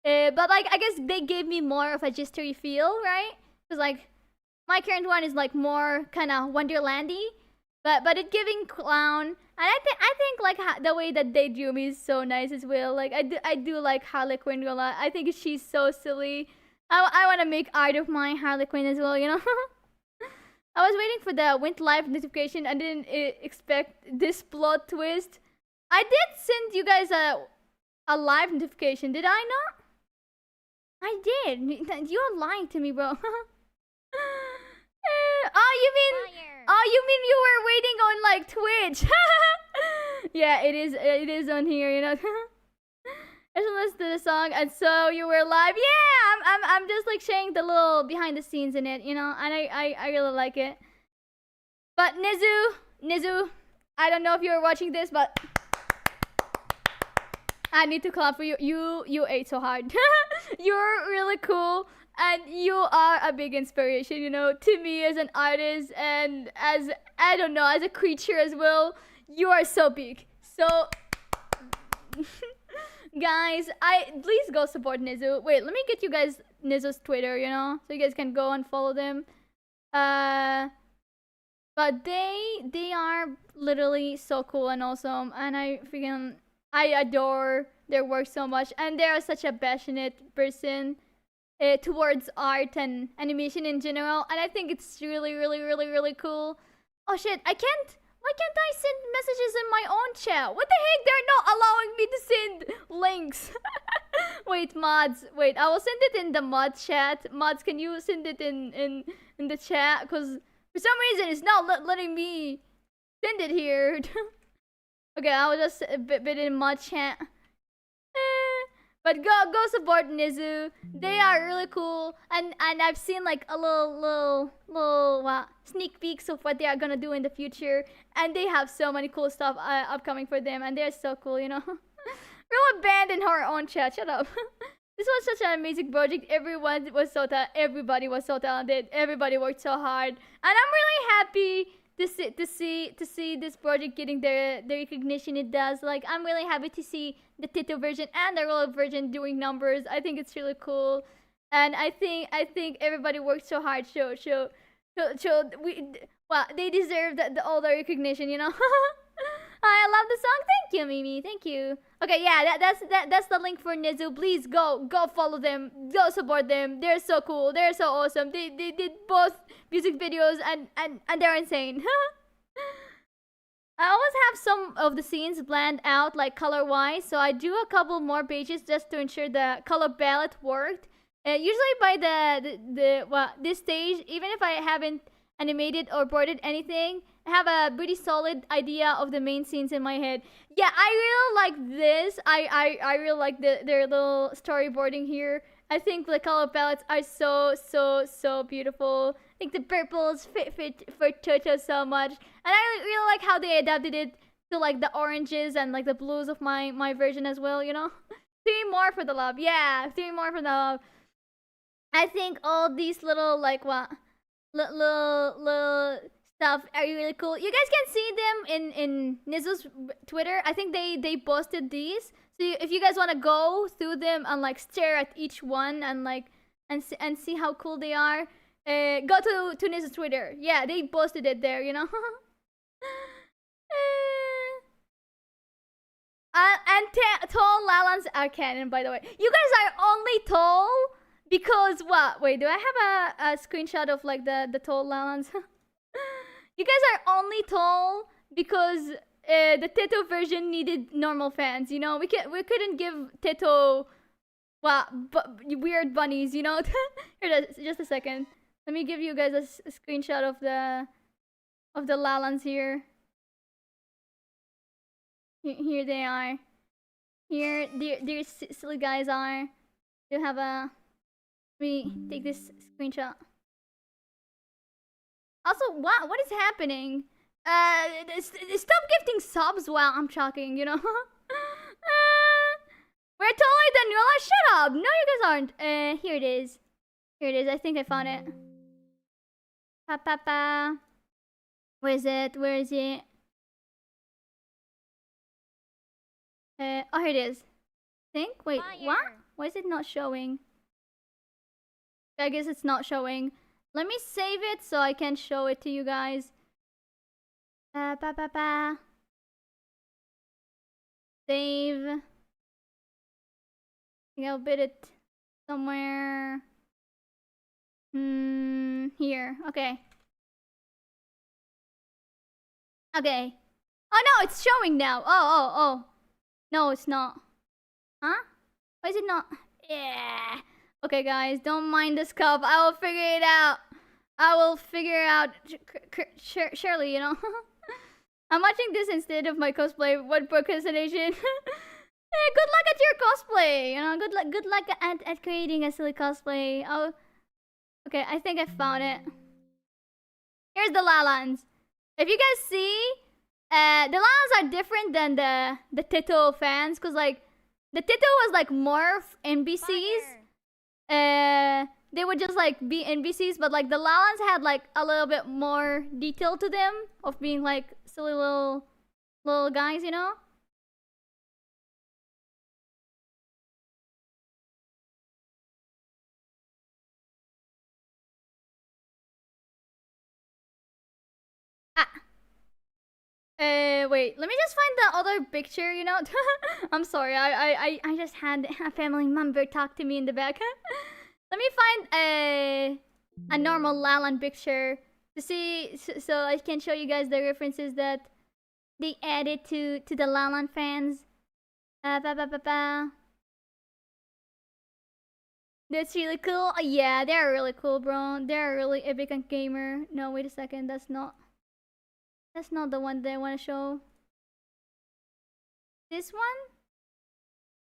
But like I guess they gave me more of a history feel, right? Because like my current one is like more kind of Wonderlandy, but it giving clown, and I think like the way that they drew me is so nice as well. Like I do like Harlequin a lot. I think she's so silly. I want to make art of my Harlequin as well, you know. I was waiting for the Went Live notification. I didn't expect this plot twist. I did send you guys a live notification, did I not? I did. You are lying to me, bro. You mean you were waiting on like Twitch? Yeah, it is on here, you know. I should listen to the song, and so you were live. Yeah, I'm just like sharing the little behind the scenes in it, you know, and I really like it. But Nezzu, I don't know if you were watching this, but I need to clap for you. You ate so hard. You're really cool, and you are a big inspiration, you know, to me as an artist and as I don't know, as a creature as well. You are so big. So guys, please go support Nezzu. Wait, let me get you guys Nezzu's Twitter, you know, so you guys can go and follow them. But they are literally so cool and awesome, and I adore their work so much, and they are such a passionate person towards art and animation in general, and I think it's really cool. Oh shit, why can't I send messages in my own chat? What the heck? They're not allowing me to send links. Wait, mods. Wait, I will send it in the mod chat. Mods, can you send it in the chat? Because for some reason it's not letting me send it here. Okay, I will just bit in mod chat. But go support Nezzu. They are really cool, and I've seen like a little sneak peeks of what they are gonna do in the future, and they have so many cool stuff upcoming for them, and they're so cool, you know. Real abandoned her own chat. Shut up. This was such an amazing project. Everybody was so talented. Everybody worked so hard, and I'm really happy to see this project getting the recognition it does. Like, I'm really happy to see the Tito version and the real version doing numbers. I think it's really cool, and I think everybody worked so hard. They deserve all the recognition, you know. I love the song. Thank you, Mimi. Thank you. Okay, yeah, that's the link for Nezzu. Please go follow them. Go support them. They're so cool. They're so awesome. They did both music videos and they're insane. I always have some of the scenes planned out like color wise, so I do a couple more pages just to ensure the color palette worked. Usually by this stage, even if I haven't animated or boarded anything, I have a pretty solid idea of the main scenes in my head. Yeah, I really like this. I really like their little storyboarding here. I think the color palettes are so beautiful. I think the purples fit for Toto so much, and I really like how they adapted it to like the oranges and like the blues of my version as well. You know, 3 more for the love. Yeah, 3 more for the love. I think all these little like little stuff are really cool. You guys can see them in Nezzu's Twitter. I think they posted these. So if you guys want to go through them and like stare at each one and like and see how cool they are, go to Nezzu's Twitter. Yeah, they posted it there, you know. And tall Lalans are canon, by the way. You guys are only tall because what? Wait, do I have a screenshot of like the tall Lalans? You guys are only tall because the Teto version needed normal fans. You know, we couldn't give Teto weird bunnies. You know. Here, just a second. Let me give you guys a screenshot of the Lalans here. Here they are. Here, these silly guys are. You have a. Let me take this screenshot. Also, what is happening? Stop gifting subs while I'm talking, you know? We're taller than Yola. Shut up! No, you guys aren't. Here it is. Here it is. I think I found it. Pa. Where is it? Where is it? Oh, here it is. Think? Wait, what? Why is it not showing? I guess it's not showing. Let me save it so I can show it to you guys. Save. I think I'll bid it somewhere. Here. Okay. Okay. Oh no, it's showing now. Oh. No, it's not. Huh? Why is it not? Yeah. Okay, guys, don't mind this cup. I will figure it out. I will figure out. Surely, you know. I'm watching this instead of my cosplay. What procrastination? Good luck at your cosplay. You know, good luck at creating a silly cosplay. Oh, okay. I think I found it. Here's the Lalans. If you guys see, the Lalans are different than the Tito fans, cause like the Tito was like morph NPCs. They would just like be NPCs, but like the Lalans had like a little bit more detail to them of being like silly little guys, you know. Wait, let me just find the other picture, you know? I'm sorry, I just had a family member talk to me in the back. Let me find a normal Lalan picture to see, so I can show you guys the references that they added to the Lalan fans. That's really cool. Yeah, they're really cool, bro. They're really epic and gamer. No, wait a second, that's not the one that I want to show. This one?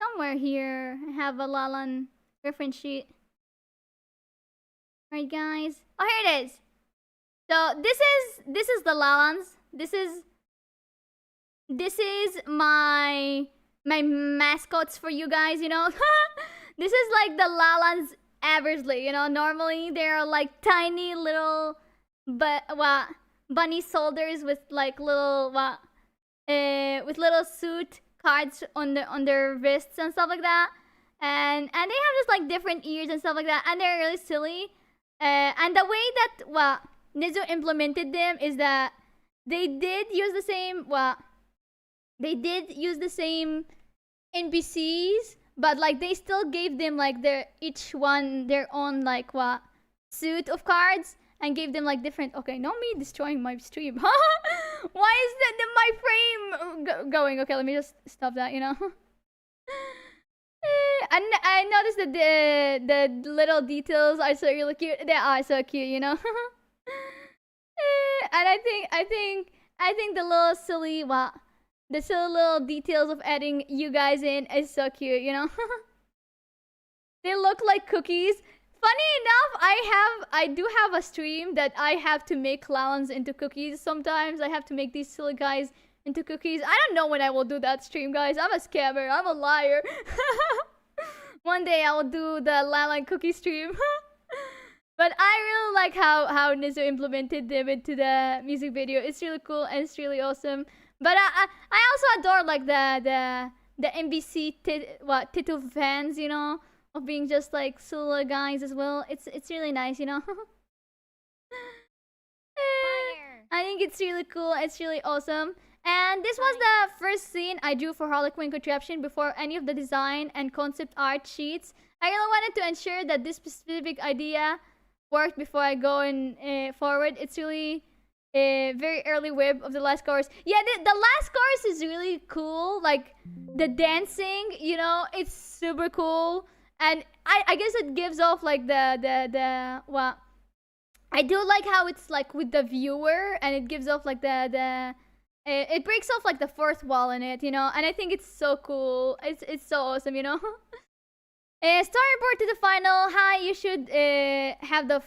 Somewhere here, I have a Lalan reference sheet. Alright, guys. Oh, here it is. So this is the Lalans. This is my mascots for you guys. You know, this is like the Lalans averagely. You know, normally they're like tiny little, bunny soldiers with like little with little suit cards on their wrists and stuff like that, and they have just like different ears and stuff like that, and they're really silly. And the way that Nezzu implemented them is that they did use the same NPCs, but like they still gave them like each one their own like suit of cards, and gave them like different. Okay, not me destroying my stream. Why is that my frame going? Okay, let me just stop that, you know. I noticed that the little details are so really cute. They are so cute, you know. And I think the little silly the silly little details of adding you guys in is so cute, you know. They look like cookies. Funny enough, I do have a stream that I have to make Lalans into cookies. Sometimes I have to make these silly guys into cookies. I don't know when I will do that stream, guys. I'm a scammer. I'm a liar. One day I will do the Lalan cookie stream. But I really like how Nezzu implemented them into the music video. It's really cool and it's really awesome. But I also adore like the NBC Tito fans, you know, of being just like silly guys as well. It's really nice, you know. I think it's really cool. It's really awesome. And this was the first scene I drew for Harlequin Contraption before any of the design and concept art sheets. I really wanted to ensure that this specific idea worked before I go forward. It's really a very early web of the last chorus. Yeah, the last chorus is really cool. Like the dancing, you know, it's super cool. And I guess it gives off like the I do like how it's like with the viewer, and it gives off like it breaks off like the fourth wall in it, you know, and I think it's so cool. It's so awesome, you know. Storyboard to the final. Hi, you should have the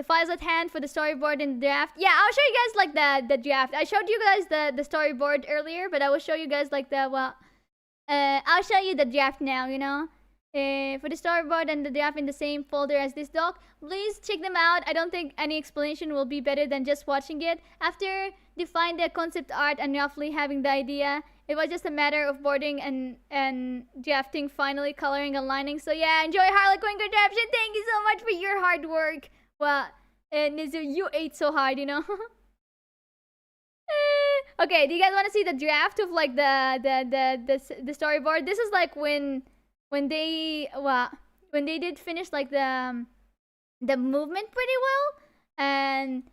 files at hand for the storyboard and the draft. Yeah, I'll show you guys like the draft. I showed you guys the storyboard earlier, but I will show you guys like I'll show you the draft now, you know. For the storyboard and the draft in the same folder as this doc. Please check them out. I don't think any explanation will be better than just watching it. After define the concept art and roughly having the idea, it was just a matter of boarding and drafting, finally coloring and lining. So yeah, enjoy Harlequin Contraption. Thank you so much for your hard work. Well, Nezzu, you ate so hard, you know. Okay, do you guys want to see the draft of like the storyboard? This is like when they did finish like the movement pretty well, and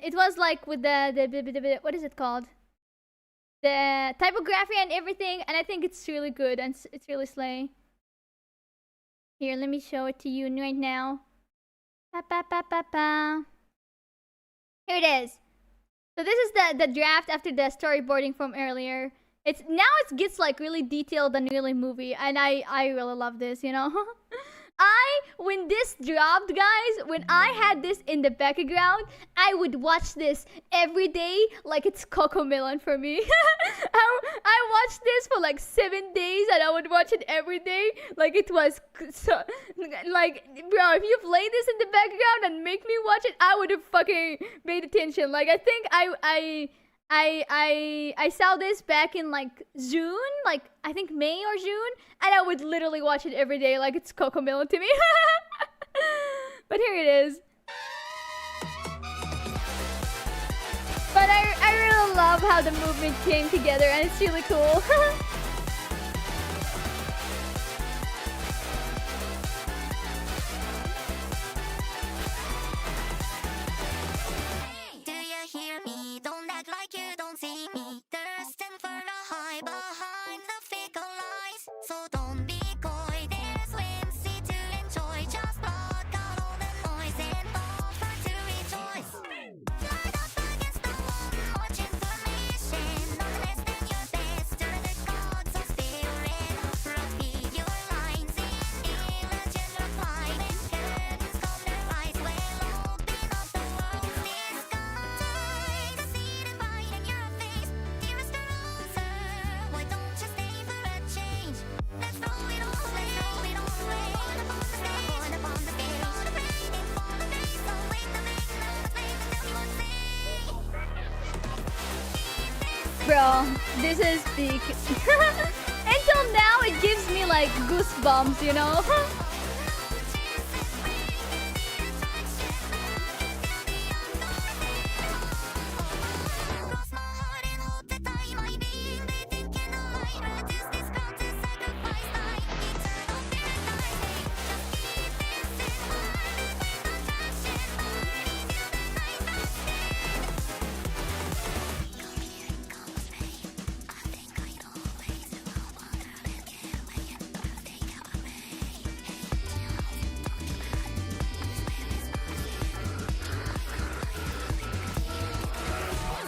it was like with the what is it called, the typography and everything, and I think it's really good and it's really slay. Here, let me show it to you right now. Pa, pa, pa, pa, pa. Here it is. So this is the draft after the storyboarding from earlier. It gets like really detailed and really movie, and I really love this, you know. When this dropped, guys, when I had this in the background, I would watch this every day like it's Cocomelon for me. I watched this for like 7 days, and I would watch it every day like it was so, like, bro, if you play this in the background and make me watch it, I would have fucking paid attention. Like, I think I saw this back in like June, like I think May or June, and I would literally watch it every day like it's Cocomelon to me. But here it is. But I really love how the movement came together, and it's really cool. Do you hear me? Don't act like you don't see me. Thirsting for the high behind the fickle lies. So don't be coy. There's whimsy to enjoy. Just block out all the noise and offer to rejoice. Light up against the wall, much information. Not less than your best. Turn the gods of spirit. Repeat your lines in illegend reply. Then curtains come their eyes. Well, open up the world's disguise. Take a seat and bite in your face. Dearest Rosa, why don't you stay for a change? Let's throw it all away. Born upon the stage. Not afraid in for the face. Don't wait the thing. Now let's wait to tell me what to say. Bro, this is peak. Until now, it gives me like goosebumps, you know. Cross my heart and hope that I might be in the dim candlelight. Reduce this crowd to sacrifice thy eternal paradise. Just keep this in mind. Contraption, moving till the night comes in. Come here and come with me. I think I'd always do. I wonder and care when you take out of me. Hey, don't do that. This man is not here.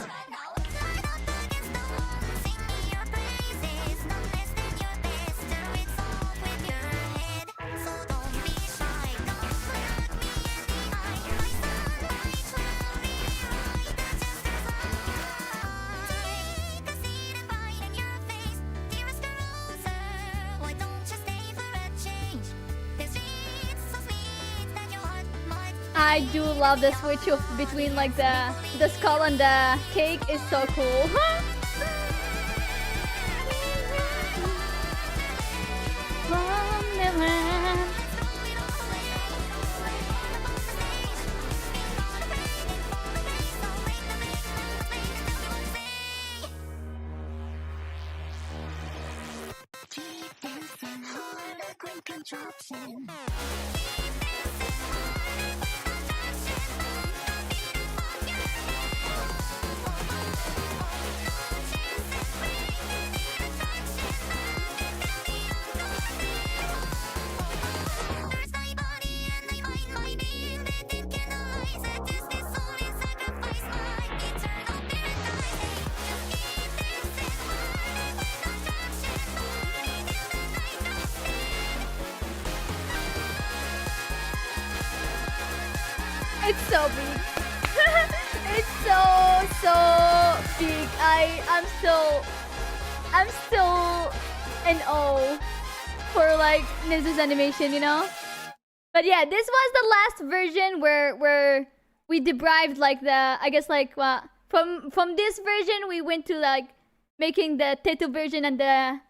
Right now, light up against the wall. Sing me your praises. Not less than your best. Stir it soft with your head. So don't be shy. Don't look me in the eye. My sunlight will rewrite the jester's lie. Take a seat and bite in your face. Dearest Rosa, why don't you stay for a change? This sweet, so sweet that your heart might. I do love the switch of between like the skull and the cake is so cool. Harlequin Contraption. There's my body and my mind, my being that it can arise. Seduce this soul and sacrifice my eternal paradise. Just keep this in mind. Contraption, moving till the night comes in. It's so big. It's so big. I'm still in awe for like Nezzu's animation, you know? But yeah, this was the last version where we deprived like the, I guess like from this version we went to like making the Teto version and the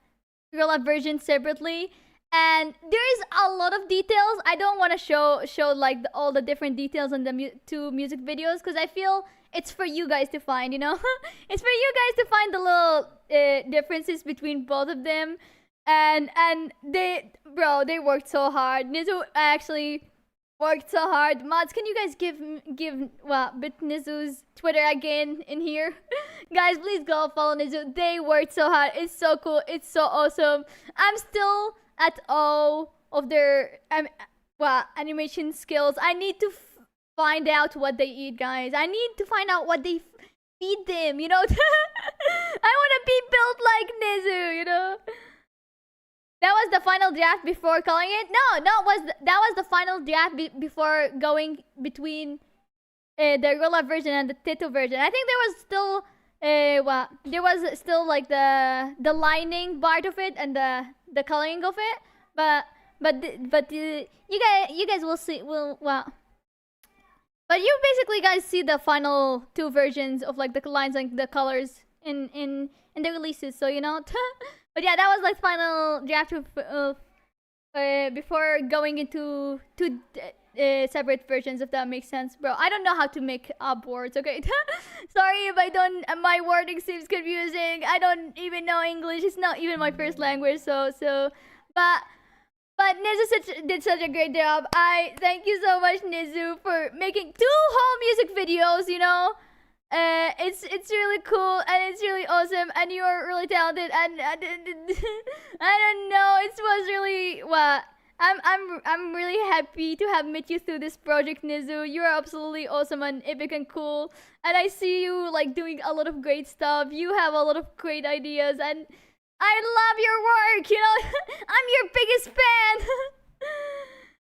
Gorilla version separately. And there is a lot of details. I don't want to show like all the different details on the two music videos because I feel it's for you guys to find, you know? It's for you guys to find the little differences between both of them. And they worked so hard. Nezzu actually worked so hard. Mods, can you guys give Bit Nezzu's Twitter again in here? Guys, please go follow Nezzu. They worked so hard. It's so cool. It's so awesome. I'm still at awe of their animation skills. I need to find out what they eat, guys. I need to find out what they feed them, you know? I want to be built like Nezzu, you know? That was the final draft before calling it? No, that was the final draft before going between the Gorilla version and the Teto version. I think there was still there was still like the lining part of it and the coloring of it, but you guys will see but you basically guys see the final two versions of like the lines and the colors in the releases, so you know. But yeah, that was like final draft of before going into two separate versions, if that makes sense, bro. I don't know how to make boards, okay? Sorry if I don't. My wording seems confusing. I don't even know English. It's not even my first language, but Nezzu did such a great job. I thank you so much, Nezzu, for making 2 whole music videos. You know, it's really cool and it's really awesome, and you're really talented. And I don't know, it was really I'm really happy to have met you through this project, Nezzu. You're absolutely awesome and epic and cool. And I see you like doing a lot of great stuff. You have a lot of great ideas, and I love your work. You know, I'm your biggest fan.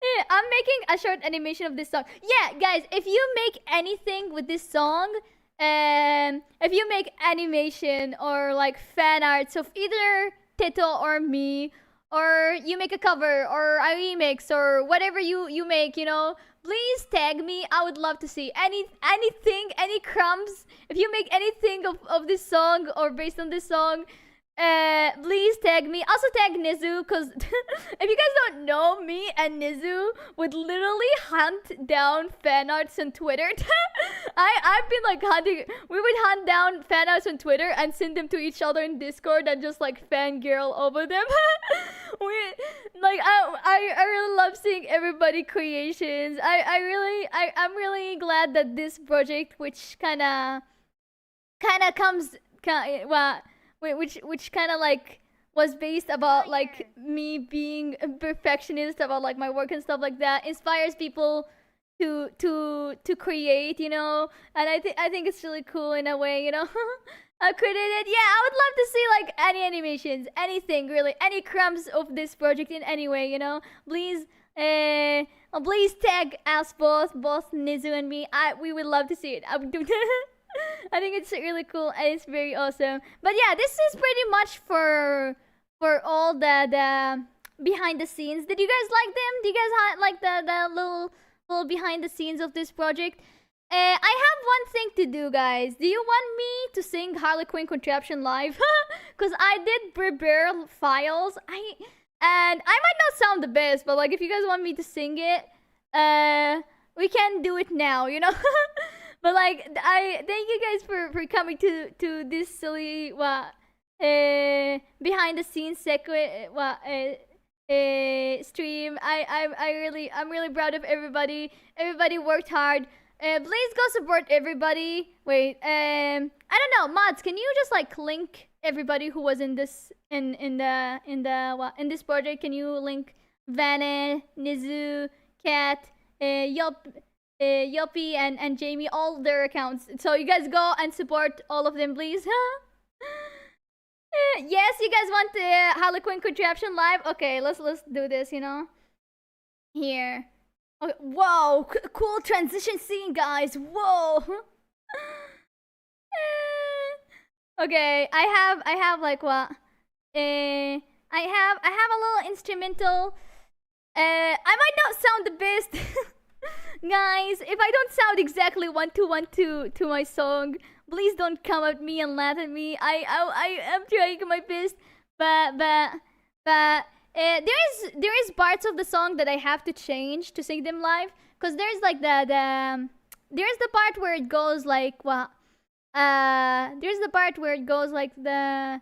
Yeah, I'm making a short animation of this song. Yeah, guys, if you make anything with this song, if you make animation or like fan arts of either Teto or me, or you make a cover or a remix or whatever you make, you know, please tag me. I would love to see anything, any crumbs. If you make anything of this song or based on this song, please tag me. Also tag Nezzu, because if you guys don't know, me and Nezzu would literally hunt down fan arts on Twitter. I've been like we would hunt down fan arts on Twitter and send them to each other in Discord and just like fangirl over them. I really love seeing everybody creations. I'm really glad that this project, which kinda comes which kind of like was based about like me being a perfectionist about like my work and stuff like that, inspires people to create, you know. And I think it's really cool in a way, you know. I created. Yeah, I would love to see like any animations, anything really, any crumbs of this project in any way, you know. Please please tag us both Nezzu and me. We would love to see it. I would do I think it's really cool and it's very awesome. But yeah, this is pretty much for all the behind the scenes. Did you guys like them? Do you guys like the little behind the scenes of this project? I have one thing to do, guys. Do you want me to sing Harlequin Contraption live? Because I did prepare files. And I might not sound the best, but like if you guys want me to sing it, we can do it now, you know. But like, I thank you guys for coming to this silly behind the scenes stream. I'm really proud of everybody. Everybody worked hard. Please go support everybody. Wait, I don't know, mods. Can you just like link everybody who was in this in this project? Can you link Vane, Nezzu, Cat, Yoppie and Jamie, all their accounts, so you guys go and support all of them, please. Yes, you guys want the Harlequin Contraption live? Okay, let's do this, you know. Here. Okay. Whoa, cool transition scene, guys. Whoa. Okay, I have like what? I have a little instrumental. I might not sound the best. Guys, if I don't sound exactly 1-2-1-2 to my song, Please don't come at me and laugh at me. I am trying my best, but there is parts of the song that I have to change to sing them live. Cause there's like there's the part where it goes like there's the part where it goes like the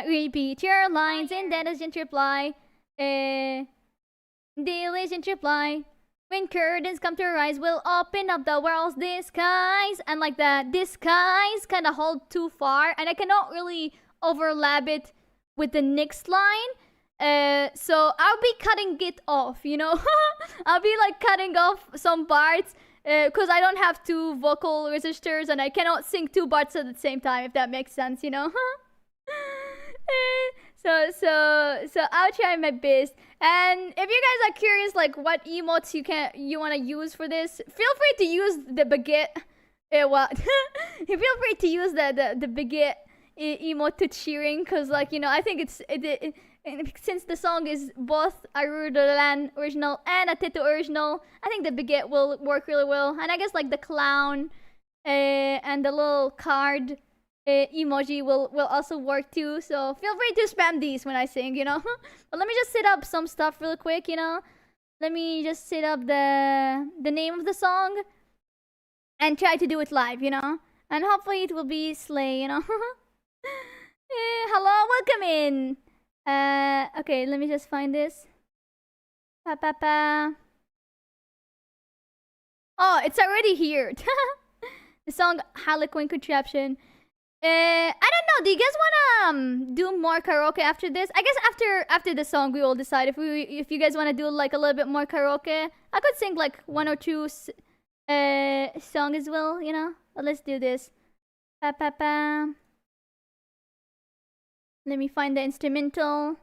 repeat your lines in diligent reply, diligent reply. When curtains come to rise, we'll open up the world's disguise. And like the disguise kind of hold too far, and I cannot really overlap it with the next line. So I'll be cutting it off, you know. I'll be like cutting off some parts because I don't have two vocal registers and I cannot sing two parts at the same time, if that makes sense, you know. So I'll try my best. And if you guys are curious, like what emotes you want to use for this, feel free to use the baguette. What? Feel free to use the baguette emote to cheering, cause like, you know, I think since the song is both a rurulalan original and a Teto original, I think the baguette will work really well. And I guess like the clown and the little card emoji will also work too. So feel free to spam these when I sing, you know. But let me just set up some stuff real quick, you know. Let me just set up the name of the song and try to do it live, you know. And hopefully it will be slay, you know. Hello, welcome in. Okay, let me just find this. Oh, it's already here. The song Harlequin Contraption. I don't know. Do you guys wanna do more karaoke after this? I guess after the song we will decide if you guys wanna do like a little bit more karaoke. I could sing like one or two song as well, you know. But let's do this. Let me find the instrumental.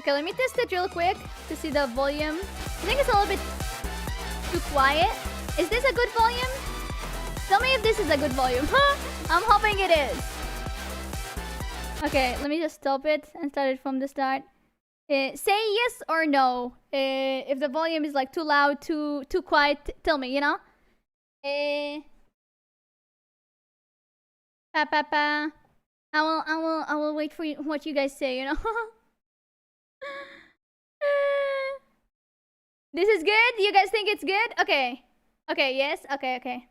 Okay, let me test it real quick to see the volume. I think it's a little bit too quiet. Is this a good volume? Tell me if this is a good volume. I'm hoping it is. Okay, let me just stop it and start it from the start. Say yes or no. If the volume is like too loud, too quiet, tell me, you know? I will wait for what you guys say, you know. This is good? You guys think it's good? Okay. Okay, yes? Okay.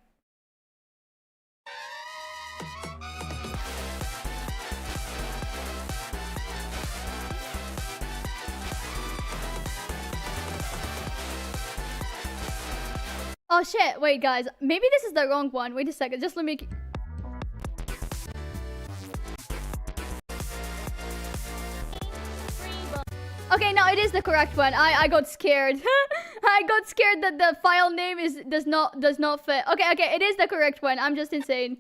Oh shit, wait guys, maybe this is the wrong one. Wait a second, just let me... Okay, no, it is the correct one. I got scared. I got scared that the file name does not fit. Okay, it is the correct one. I'm just insane.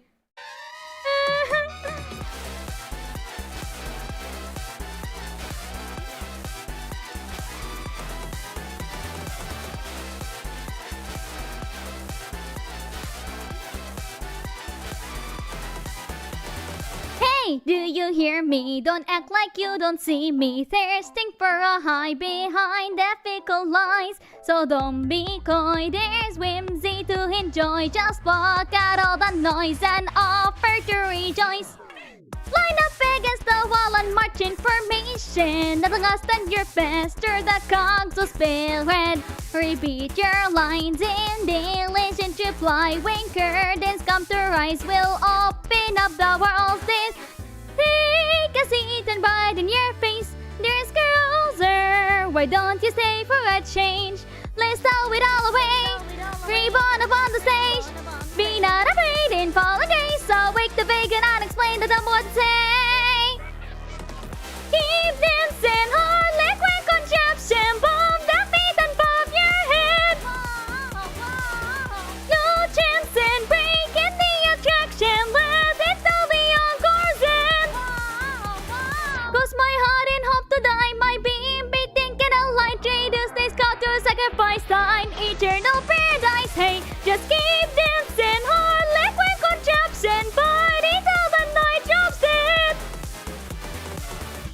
Hey, do you hear me? Don't act like you don't see me. Thirsting for a high behind ethical lies. So don't be coy, there's whimsy to enjoy. Just block out all the noise and offer to rejoice. Line up against the wall and march in formation. Nothing less than your best, or the cogs will spill red. Repeat your lines in diligent reply. When curtains come to rise, we'll open up the world's days. Take a seat and bite in your face. There's closer. Why don't you stay for a change? Let's throw it all away. Reborn up on the stage. Be not afraid in fallen days. So wake the vegan and explain to them what to say. Keep dancing, Harlequin Contraption. Bomb the feet and bob your head. No chance in breaking the attraction. Let it all be encores in. Cause my heart in hope to die. My being beating candlelight. Traders they scout to sacrifice time. Eternal paradise. Hey, just keep dancing, Harlequin Contraption. Fighting till the night drops dead.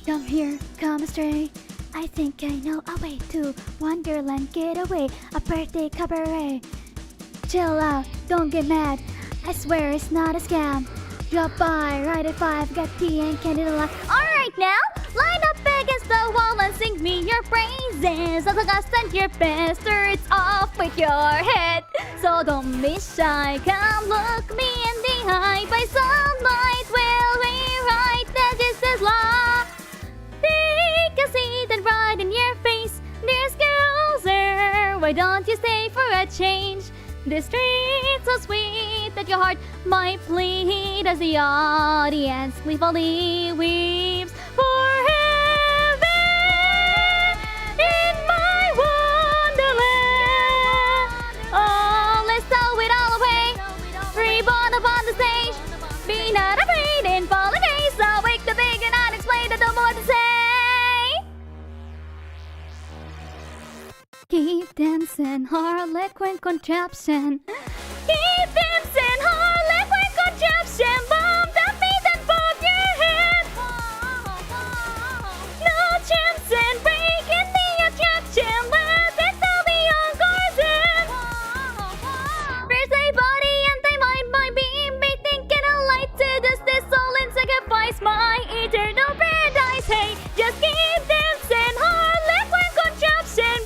Come here, come astray. I think I know a way to Wonderland getaway, a birthday cabaret. Chill out, don't get mad. I swear it's not a scam. Drop by right at 5, got tea and candy to light. Alright now, line up against the wall and sing me your praises. As I stand your best, it's off with your head. So don't be shy, come look me in the eye. By sunlight will rewrite that this is law. Take a seat and right in your face. There's girls there, why don't you stay for a change? The streets so sweet that your heart might plead as the audience gleefully weeps for heaven in my wonderland. Oh, let's throw it all away. Reborn upon the stage. Be not afraid and fall against. I'll wake the big and unexplained. I don't know what to say. Keep dancing, Harlequin Contraption. Keep dancing, Harlequin Contraption. Bump the feet and bob your head. No chance in breaking the attraction. Let it all be on garden. First they body and they mind my beam. Be thinking a light to dust this soul and sacrifice my eternal paradise. Hey, just keep dancing, Harlequin Contraption.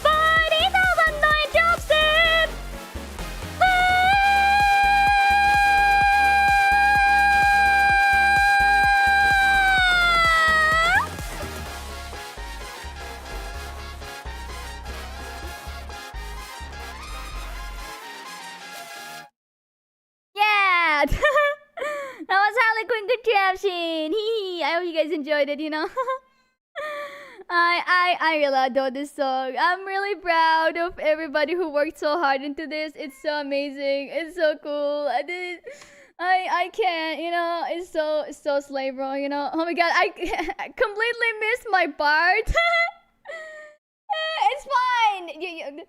That was Harlequin Contraption. Hee. I hope you guys enjoyed it, you know. I really adore this song. I'm really proud of everybody who worked so hard into this. It's so amazing. It's so cool. I can't, you know, it's so slay, bro, you know. Oh my god, I completely missed my part. It's fine.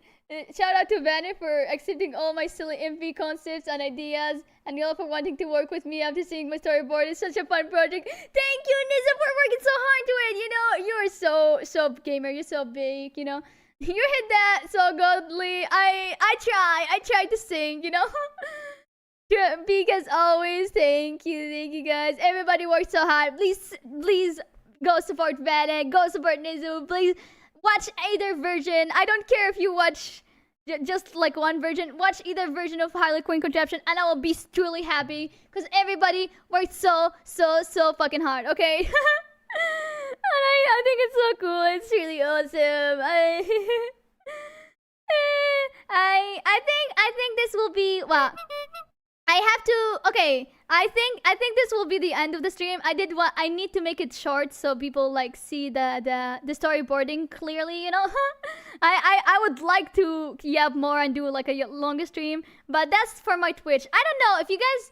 Shout out to Vane for accepting all my silly MV concepts and ideas, and y'all for wanting to work with me after seeing my storyboard. It's such a fun project. Thank you, Nezzu, for working so hard to it. You know, you're so gamer. You're so big. You know, you hit that so godly. I try to sing. You know. Big as always. Thank you guys. Everybody worked so hard. Please go support Vane. Go support Nezzu. Please. Watch either version. I don't care if you watch just like one version. Watch either version of Harlequin Contraption and I will be truly happy. Because everybody worked so fucking hard, okay? And I think it's so cool. It's really awesome. I think this will be, well, I have to, okay, I think this will be the end of the stream. I need to make it short so people like see the storyboarding clearly, you know. I would like to yap more and do like a longer stream, but that's for my Twitch. I don't know if you guys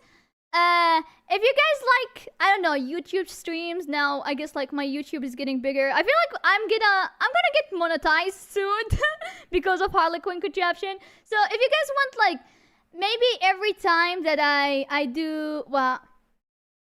like, I don't know, YouTube streams now. I guess like my YouTube is getting bigger. I feel like I'm gonna get monetized soon because of Harlequin Contraption. So if you guys want like maybe every time that I do, well,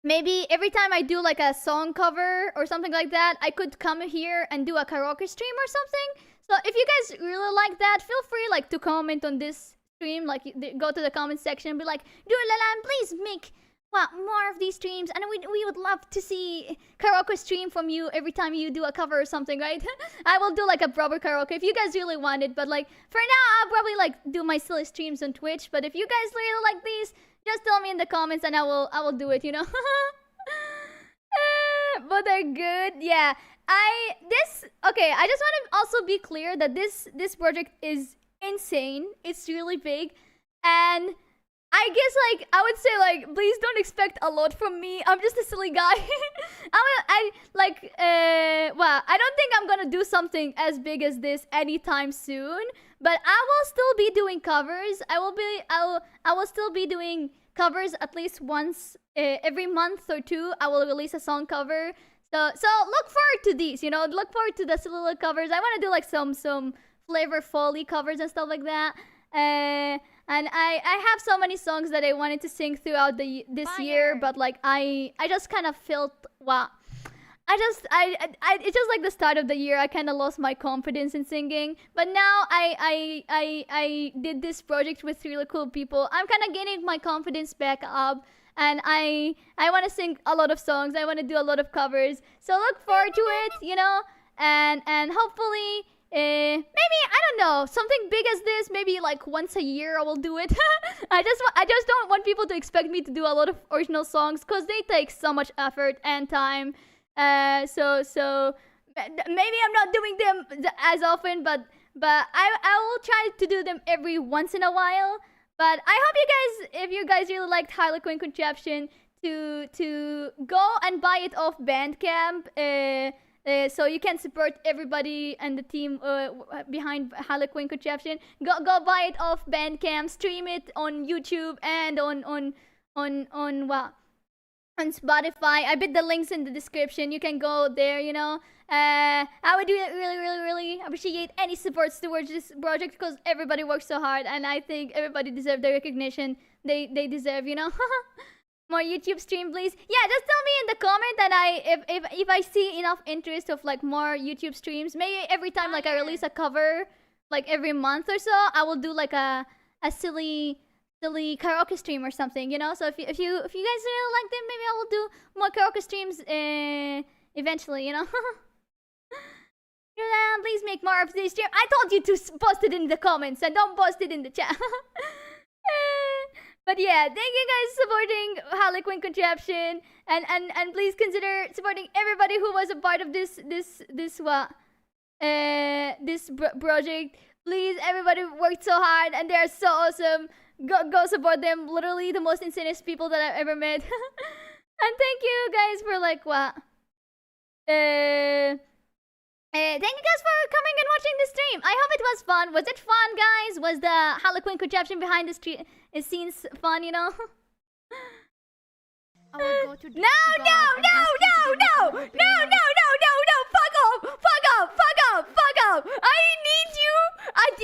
maybe every time I do like a song cover or something like that, I could come here and do a karaoke stream or something. So if you guys really like that, feel free like to comment on this stream, like go to the comment section and be like, rurulalan, please make more of these streams, and we would love to see karaoke stream from you every time you do a cover or something, right? I will do like a proper karaoke if you guys really want it, but like for now I'll probably like do my silly streams on Twitch. But if you guys really like these, just tell me in the comments and I will do it, you know. But they're good, yeah. I just want to also be clear that this project is insane. It's really big, and I guess like I would say like please don't expect a lot from me. I'm just a silly guy. I don't think I'm gonna do something as big as this anytime soon. But I will still be doing covers. I will still be doing covers at least once every month or two. I will release a song cover. So look forward to these. You know, look forward to the silly little covers. I want to do like some Flavor Folly covers and stuff like that. And I have so many songs that I wanted to sing throughout this year, but like I just kind of felt it's just like the start of the year. I kind of lost my confidence in singing, but now I did this project with really cool people. I'm kind of gaining my confidence back up, and I want to sing a lot of songs. I want to do a lot of covers. So look forward to it, you know, and hopefully. Maybe I don't know, something big as this. Maybe like once a year I will do it. I just don't want people to expect me to do a lot of original songs because they take so much effort and time. So maybe I'm not doing them as often, but I will try to do them every once in a while. But I hope you guys, if you guys really liked Harlequin Contraption, to go and buy it off Bandcamp. So you can support everybody and the team behind Harlequin Contraption. Go buy it off Bandcamp, stream it on YouTube and on Spotify. I put the links in the description. You can go there, you know. I would really appreciate any supports towards this project because everybody works so hard, and I think everybody deserves the recognition they deserve, you know. More YouTube stream, please. Yeah, just tell me in the comment that if I see enough interest of like more YouTube streams, maybe every time like I release a cover, like every month or so, I will do like a silly karaoke stream or something, you know. So if you guys really like them, maybe I will do more karaoke streams eventually, you know. Please make more of this stream. I told you to post it in the comments and don't post it in the chat. But yeah, thank you guys supporting Harlequin Contraption, and please consider supporting everybody who was a part of this project. Please, everybody worked so hard and they are so awesome. Go support them. Literally the most insanest people that I've ever met. And thank you guys for like thank you guys for coming and watching the stream. I hope it was fun. Was it fun, guys? Was the Harlequin Contraption behind the scenes fun, you know? I will go to No! Fuck off! I need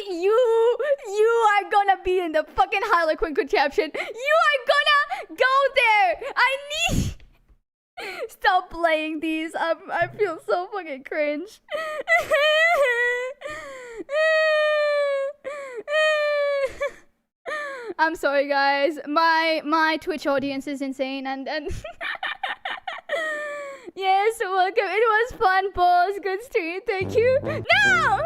you! You are gonna be in the fucking Harlequin Contraption. You are gonna go there! I need... Stop playing these. I feel so fucking cringe. I'm sorry, guys. My Twitch audience is insane, and yes, welcome. It was fun, boss. Good stream. Thank you. No,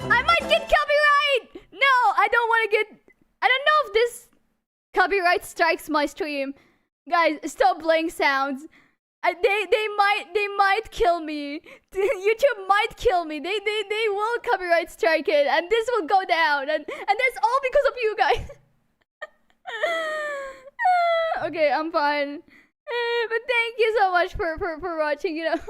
I might get copyright. No, I don't want to get. I don't know if this copyright strikes my stream. Guys, stop playing sounds. They might kill me. YouTube might kill me. They will copyright strike it, and this will go down, and that's all because of you guys. Okay, I'm fine. But thank you so much for watching. You know. Time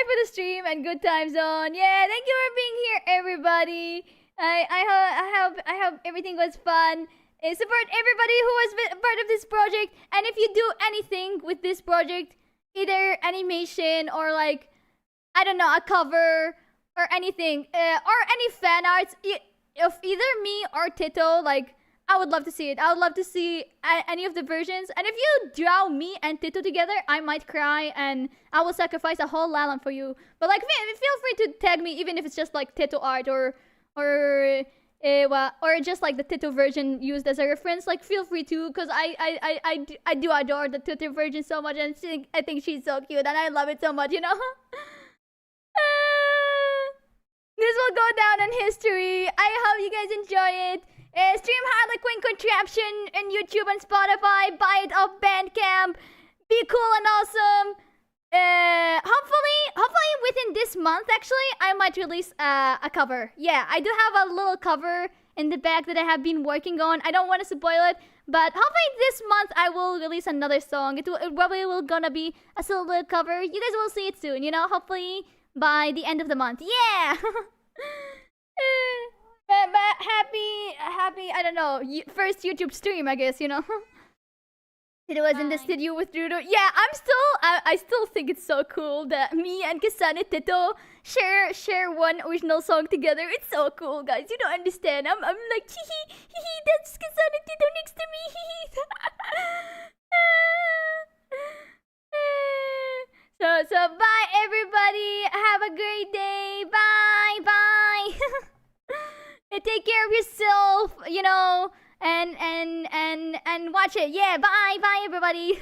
for the stream and good time zone. Yeah, thank you for being here, everybody. I hope everything was fun. Support everybody who was part of this project, and if you do anything with this project, either animation or like, I don't know, a cover or anything, or any fan arts of either me or Tito, like, I would love to see it. I would love to see any of the versions, and if you draw me and Tito together, I might cry and I will sacrifice a whole Lalan for you. But like, feel free to tag me, even if it's just like Tito art or just like the Tito version used as a reference. Like, feel free to, because I do adore the Tito version so much, and I think she's so cute and I love it so much, you know. This will go down in history. I hope you guys enjoy it. Stream Harlequin Contraption on YouTube and Spotify. Buy it off Bandcamp. Be cool and awesome. Hopefully within this month, actually, I might release a cover. Yeah, I do have a little cover in the back that I have been working on. I don't want to spoil it, but hopefully this month I will release another song. It probably will gonna be a solo cover. You guys will see it soon, you know, hopefully by the end of the month. Yeah. but happy, I don't know, first YouTube stream, I guess, you know. It was in the studio with Rudo. Yeah, I still think it's so cool that me and Kasane Tito share one original song together. It's so cool, guys. You don't understand. I'm like, hee, that's Kasane Tito next to me. So bye everybody. Have a great day. Bye. Bye. And take care of yourself, you know, and watch it. Yeah, bye. Bye everybody.